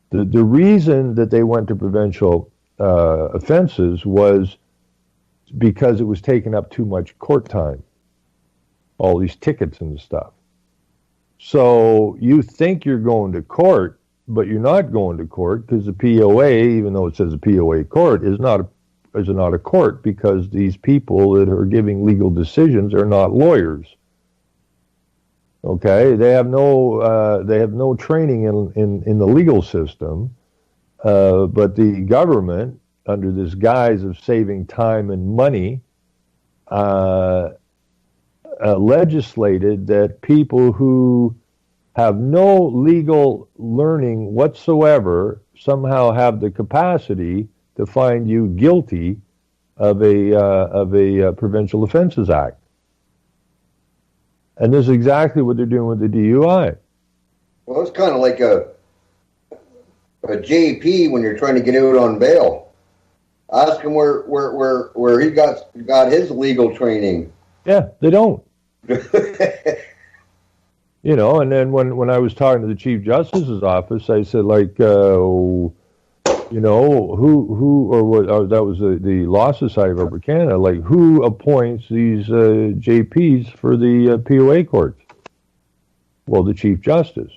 The reason that they went to provincial offenses was because it was taking up too much court time, all these tickets and stuff. So you think you're going to court, but you're not going to court because the POA, even though it says a POA court, is not a court because these people that are giving legal decisions are not lawyers. Okay, they have no training in the legal system, but the government, under this guise of saving time and money, legislated that people who have no legal learning whatsoever somehow have the capacity to find you guilty of a Provincial Offences Act. And this is exactly what they're doing with the DUI. Well, it's kind of like a JP when you're trying to get out on bail. Ask him where he got his legal training. Yeah, they don't. You know, and then when I was talking to the Chief Justice's office, I said, like, you know, who or what? That was the Law Society of Upper Canada. Like, who appoints these JPs for the POA courts? Well, the Chief Justice,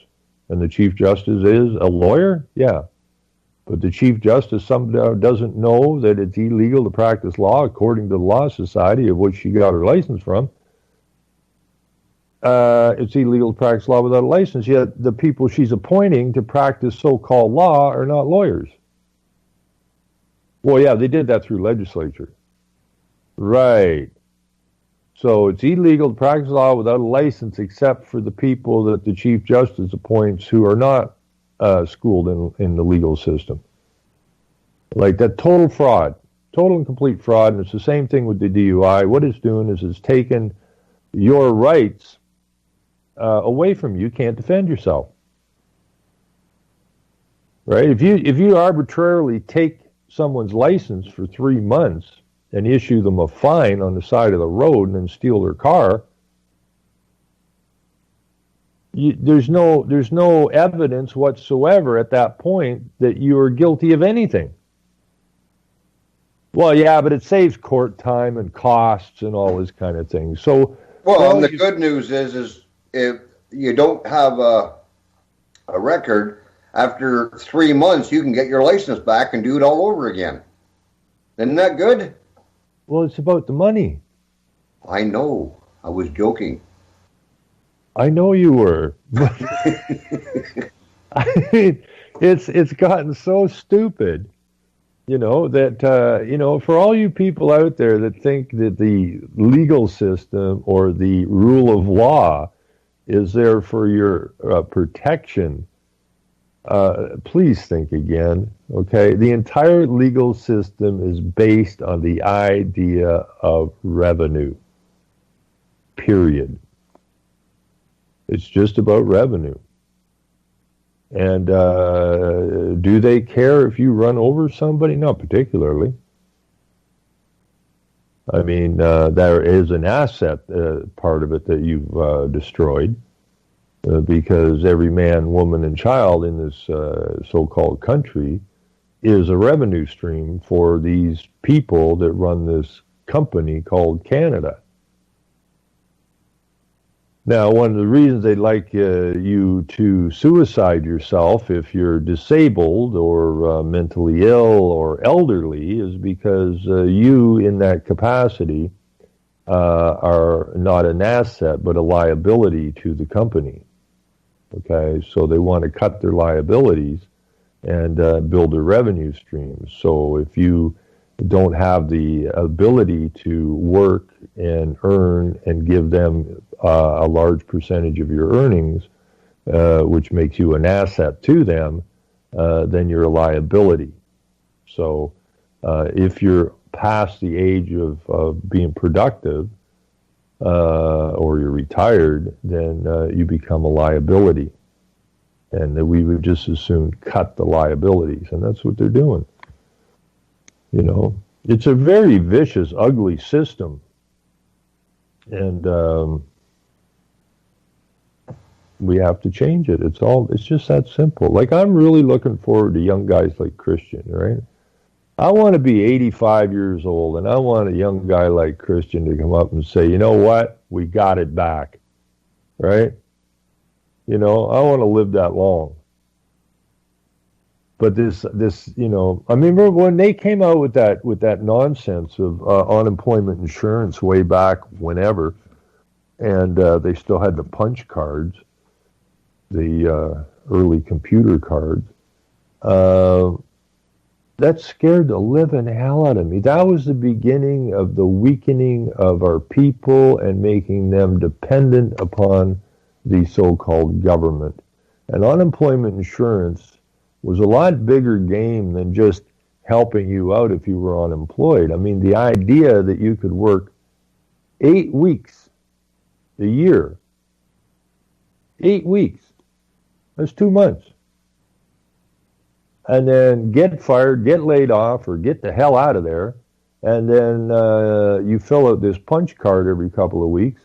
and the Chief Justice is a lawyer. Yeah, but the Chief Justice somehow doesn't know that it's illegal to practice law according to the Law Society, of which she got her license from. It's illegal to practice law without a license, yet the people she's appointing to practice so-called law are not lawyers. Well, yeah, they did that through legislature. Right. So it's illegal to practice law without a license except for the people that the Chief Justice appoints who are not schooled in the legal system. Like that total fraud, total and complete fraud, and it's the same thing with the DUI. What it's doing is it's taken your rights away from you. You can't defend yourself, right? If you arbitrarily take someone's license for 3 months and issue them a fine on the side of the road and then steal their car, there's no evidence whatsoever at that point that you are guilty of anything. Well, yeah, but it saves court time and costs and all this kind of thing. So, well, and the good news is if you don't have a record, after 3 months, you can get your license back and do it all over again. Isn't that good? Well, it's about the money. I know. I was joking. I know you were. I mean, it's gotten so stupid, you know, that, you know, for all you people out there that think that the legal system or the rule of law is there for your protection, please think again, okay? The entire legal system is based on the idea of revenue, period. It's just about revenue. And do they care if you run over somebody? Not particularly. I mean, there is an asset part of it that you've destroyed because every man, woman, and child in this so-called country is a revenue stream for these people that run this company called Canada. Now, one of the reasons they'd like you to suicide yourself if you're disabled or mentally ill or elderly is because you, in that capacity, are not an asset but a liability to the company. Okay, so they want to cut their liabilities and build a revenue stream. So if you don't have the ability to work and earn and give them a large percentage of your earnings, which makes you an asset to them, then you're a liability. So if you're past the age of being productive or you're retired, then you become a liability. And we would just as soon cut the liabilities, and that's what they're doing. You know, it's a very vicious, ugly system. And we have to change it. It's just that simple. Like, I'm really looking forward to young guys like Christian, right? I want to be 85 years old, and I want a young guy like Christian to come up and say, you know what? We got it back, right? You know, I want to live that long. But this, I remember when they came out with that nonsense of unemployment insurance way back whenever, and they still had the punch cards, the early computer cards. That scared the living hell out of me. That was the beginning of the weakening of our people and making them dependent upon the so-called government. And unemployment insurance was a lot bigger game than just helping you out if you were unemployed. I mean, the idea that you could work 8 weeks a year, 8 weeks, that's 2 months, and then get fired, get laid off, or get the hell out of there, and then you fill out this punch card every couple of weeks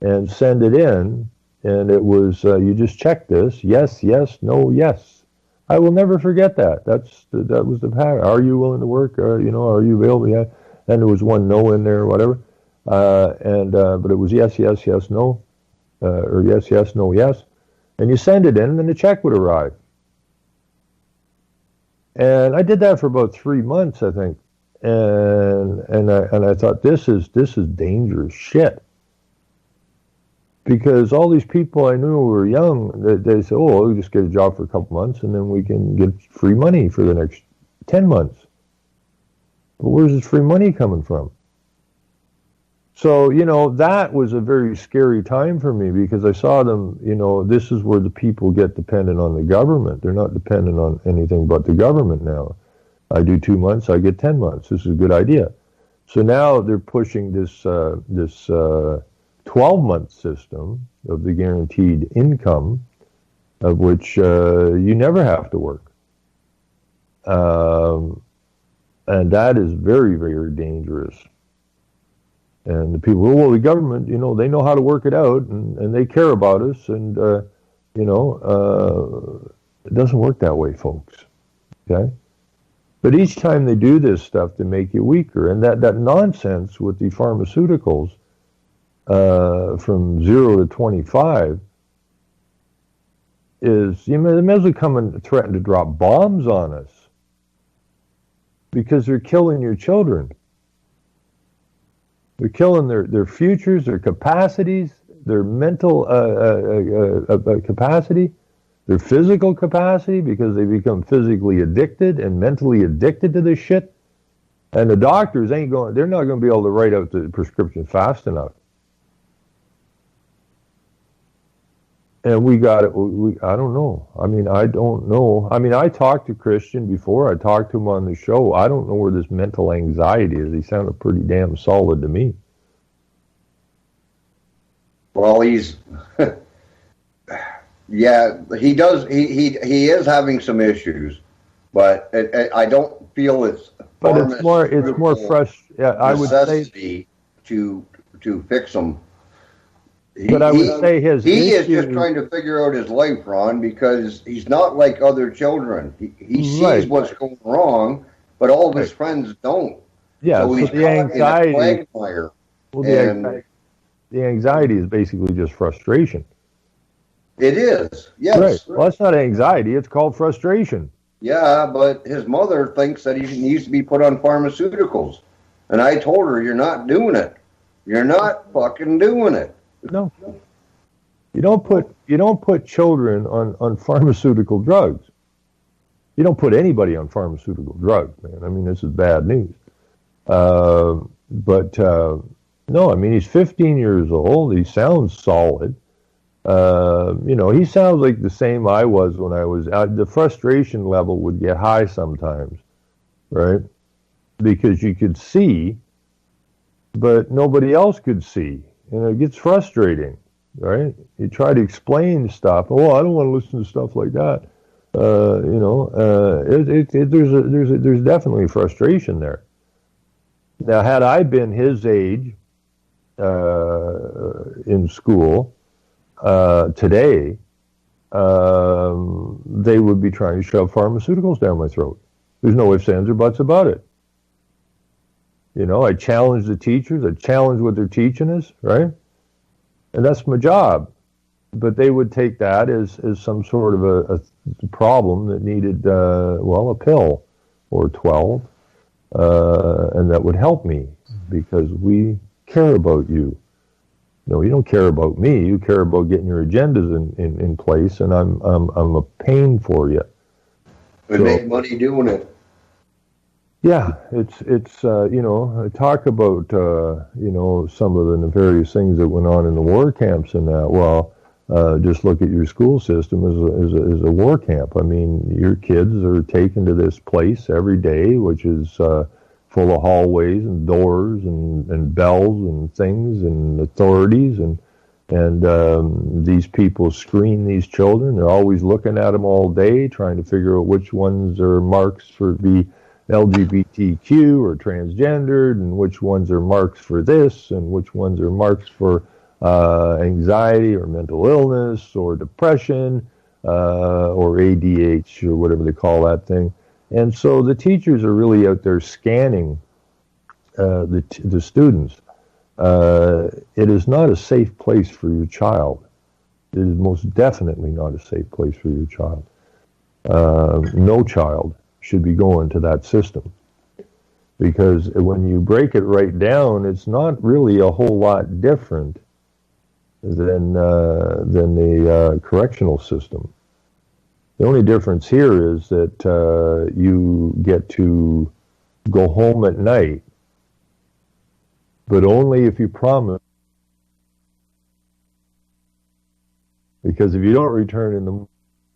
and send it in, and it was, you just check this, yes, yes, no, yes. I will never forget that. That was the pattern. Are you willing to work? Are you available? Yeah. And there was one no in there or whatever. But it was yes, yes, yes, no, or yes, yes, no, yes. And you send it in, and then the check would arrive. And I did that for about 3 months, I think. And I thought, this is dangerous shit. Because all these people I knew who were young, they said, oh, we'll just get a job for a couple months and then we can get free money for the next 10 months. But where's this free money coming from? So, that was a very scary time for me because I saw them, this is where the people get dependent on the government. They're not dependent on anything but the government now. I do 2 months, I get 10 months. This is a good idea. So now they're pushing this 12-month system of the guaranteed income, of which you never have to work. And that is very, very dangerous. And the people, well, the government, they know how to work it out, and they care about us, and, it doesn't work that way, folks, okay? But each time they do this stuff, they make you weaker. And that nonsense with the pharmaceuticals, from 0 to 25 is, they may as well come and threaten to drop bombs on us because they're killing your children. They're killing their futures, their capacities, their mental capacity, their physical capacity, because they become physically addicted and mentally addicted to this shit. And the doctors they're not going to be able to write out the prescription fast enough. And we got it. I don't know. I don't know. I talked to Christian before. I talked to him on the show. I don't know where this mental anxiety is. He sounded pretty damn solid to me. Well, he's, yeah, he does. He is having some issues, but I don't feel it's. But it's more frustrating. Yeah, I would say to fix them. But I would say he is just trying to figure out his life, Ron, because he's not like other children. He sees what's going wrong, but all of his friends don't. Yeah, so he's the anxiety. The anxiety is basically just frustration. It is, yes. Right. Well, that's not anxiety. It's called frustration. Yeah, but his mother thinks that he needs to be put on pharmaceuticals. And I told her, you're not doing it. You're not fucking doing it. No, you don't put children on pharmaceutical drugs. You don't put anybody on pharmaceutical drugs, man. This is bad news. No, he's 15 years old. He sounds solid. He sounds like the same I was when I was out. The frustration level would get high sometimes, right? Because you could see, but nobody else could see. It gets frustrating, right? You try to explain stuff. Oh, I don't want to listen to stuff like that. There's definitely frustration there. Now, had I been his age in school today, they would be trying to shove pharmaceuticals down my throat. There's no ifs, ands, or buts about it. I challenge the teachers. I challenge what they're teaching us, right? And that's my job. But they would take that as some sort of problem that needed, a pill or 12, and that would help me because we care about you. No, you don't care about me. You care about getting your agendas in place, and I'm a pain for you. We make money doing it. Yeah, it's talk about some of the nefarious things that went on in the war camps and that. Well, just look at your school system as a war camp. I mean, your kids are taken to this place every day, which is full of hallways and doors and bells and things and authorities and these people screen these children. They're always looking at them all day, trying to figure out which ones are marks for the LGBTQ or transgendered, and which ones are marks for this, and which ones are marks for anxiety or mental illness or depression or ADH or whatever they call that thing. And so the teachers are really out there scanning the students. It is not a safe place for your child. It is most definitely not a safe place for your child. No child should be going to that system, because when you break it right down, it's not really a whole lot different than the correctional system. The only difference here is that you get to go home at night, but only if you promise. Because if you don't return in the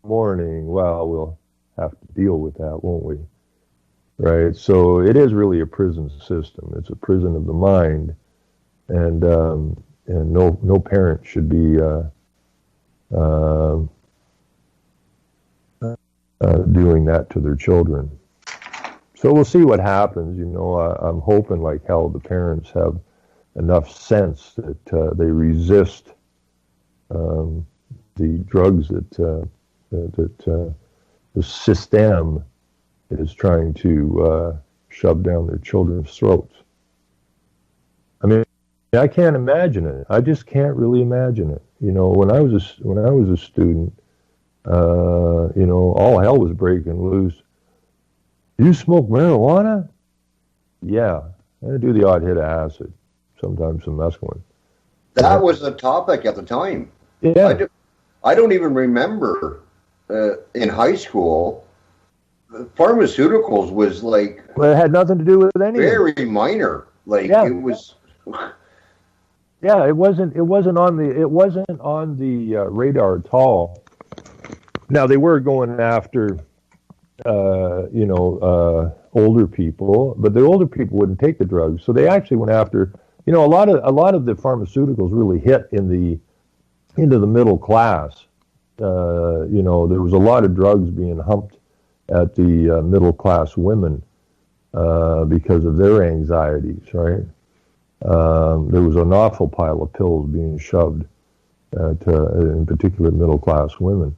morning, well, we'll have to deal with that, won't we? Right? So it is really a prison system. It's a prison of the mind, and no parent should be doing that to their children. So we'll see what happens. I'm hoping like hell the parents have enough sense that they resist the drugs that the system is trying to shove down their children's throats. I mean, I can't imagine it. I just can't really imagine it. When I was a student, all hell was breaking loose. You smoke marijuana? Yeah, I do the odd hit of acid, sometimes some mescaline. That was the topic at the time. Yeah. I don't even remember in high school, pharmaceuticals was like. Well, it had nothing to do with anything. Very minor. Like it was. Yeah, it wasn't on the radar at all. Now they were going after, older people, but the older people wouldn't take the drugs, so they actually went after. A lot of the pharmaceuticals really hit into the middle class. There was a lot of drugs being humped at the middle class women because of their anxieties, right? There was an awful pile of pills being shoved in particular middle class women,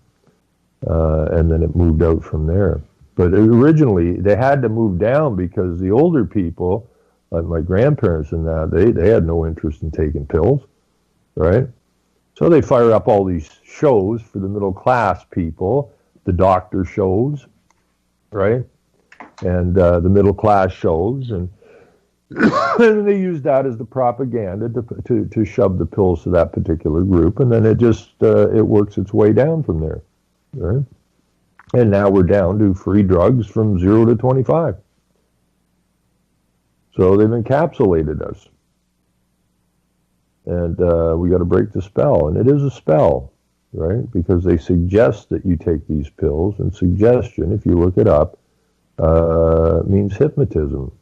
and then it moved out from there. But originally they had to move down because the older people, like my grandparents and that, they had no interest in taking pills, right? So they fire up all these shows for the middle class people, the doctor shows, right? And the middle class shows, and they use that as the propaganda to shove the pills to that particular group, and then it just it works its way down from there, right? And now we're down to free drugs from 0 to 25. So they've encapsulated us. And we got to break the spell. And it is a spell, right? Because they suggest that you take these pills. And suggestion, if you look it up, means hypnotism.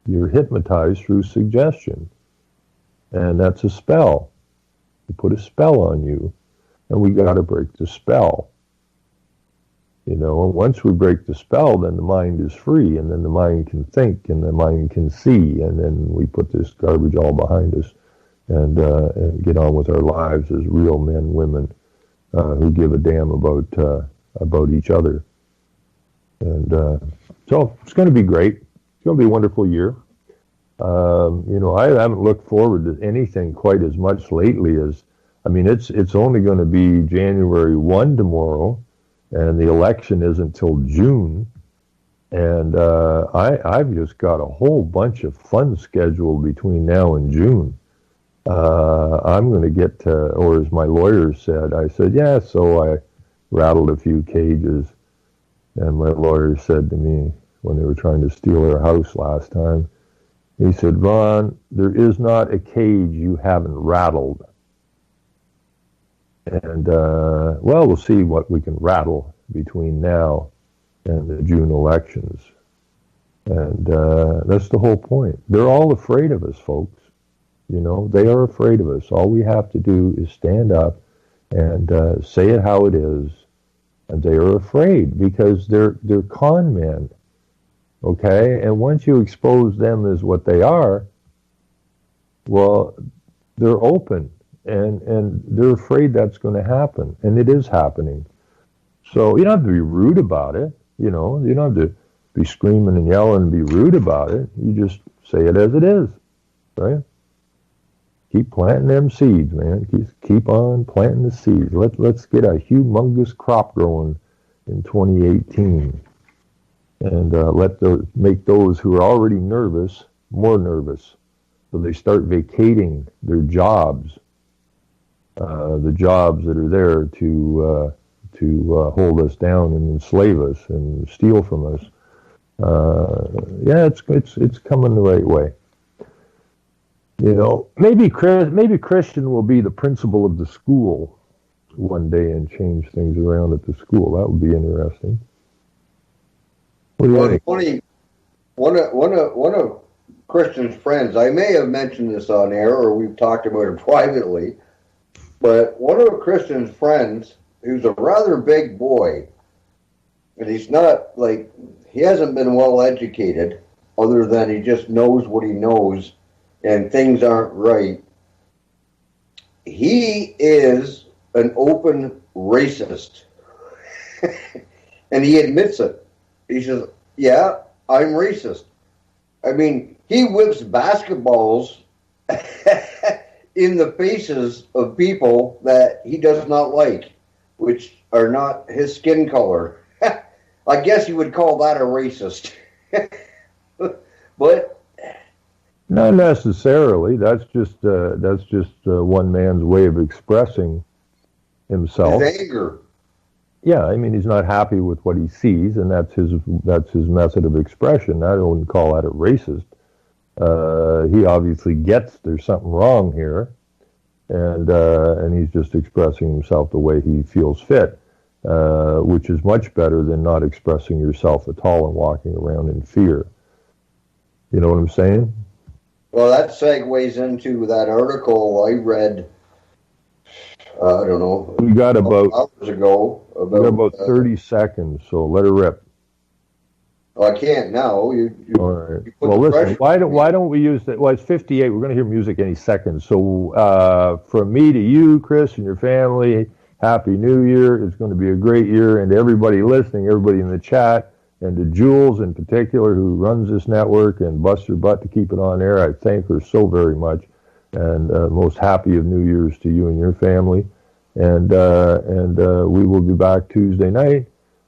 You're hypnotized through suggestion. And that's a spell. They put a spell on you. And we got to break the spell. And once we break the spell, then the mind is free. And then the mind can think. And the mind can see. And then we put this garbage all behind us. And get on with our lives as real men, women who give a damn about each other. And so it's going to be great. It's going to be a wonderful year. I haven't looked forward to anything quite as much lately as, it's only going to be January 1 tomorrow, and the election isn't till June. And I've just got a whole bunch of fun scheduled between now and June. I'm going to get to, or as my lawyer said, I said, yeah, so I rattled a few cages. And my lawyer said to me when they were trying to steal our house last time, he said, Ron, there is not a cage you haven't rattled. And, well, we'll see what we can rattle between now and the June elections. And that's the whole point. They're all afraid of us, folks. You know, they are afraid of us. All we have to do is stand up and say it how it is. And they are afraid because they're con men. Okay? And once you expose them as what they are, well, they're open. And they're afraid that's going to happen. And it is happening. So you don't have to be rude about it. You know, you don't have to be screaming and yelling and be rude about it. You just say it as it is, right? Keep planting them seeds, man. Keep on planting the seeds. Let's get a humongous crop growing in 2018, and make those who are already nervous more nervous, so they start vacating their jobs, the jobs that are there to hold us down and enslave us and steal from us. Yeah, it's coming the right way. You know, maybe Christian will be the principal of the school one day and change things around at the school. That would be interesting. What do you think? Funny, one of Christian's friends, I may have mentioned this on air or we've talked about it privately, but one of Christian's friends, who's a rather big boy, and he's not like, he hasn't been well educated other than he just knows what he knows and things aren't right. He is an open racist. And he admits it. He says, yeah, I'm racist. I mean, he whips basketballs in the faces of people that he does not like, which are not his skin color. I guess you would call that a racist. But not necessarily. That's just one man's way of expressing himself. His anger. Yeah, I mean, he's not happy with what he sees, and that's his method of expression. I wouldn't call that a racist. He obviously gets there's something wrong here, and he's just expressing himself the way he feels fit, which is much better than not expressing yourself at all and walking around in fear. You know what I'm saying? Well, that segues into that article I read, I don't know, we got about hours ago. We got about 30 seconds, so let her rip. Well, I can't now. All right. Well, listen, why don't we use that? Well, it's 58. We're going to hear music any second. So from me to you, Chris, and your family, Happy New Year. It's going to be a great year. And to everybody listening, everybody in the chat, and to Jules in particular, who runs this network and busts her butt to keep it on air, I thank her so very much. And most happy of New Year's to you and your family. And we will be back Tuesday night.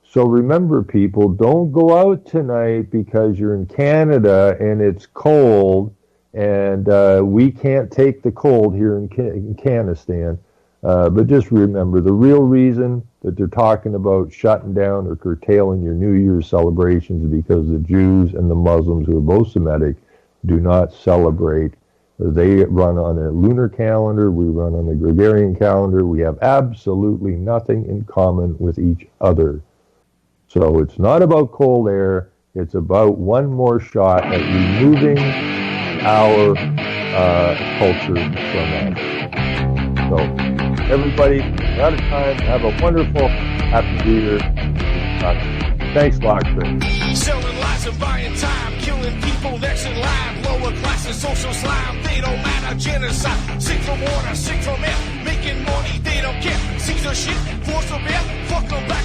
So remember, people, don't go out tonight because you're in Canada and it's cold, and we can't take the cold here in Canistan. But just remember, the real reason that they're talking about shutting down or curtailing your New Year's celebrations is because the Jews and the Muslims, who are both Semitic, do not celebrate. They run on a lunar calendar. We run on the Gregorian calendar. We have absolutely nothing in common with each other. So it's not about cold air. It's about one more shot at removing our culture from us. So everybody, we're out of time. Have a wonderful Happy New Year. Thanks a lot, Chris. Selling lies and buying time, killing people next in line. Lower classes, social slime, they don't matter. Genocide, sick from water, sick from air. Making money, they don't care. Caesar shit, force of air, fuck them back.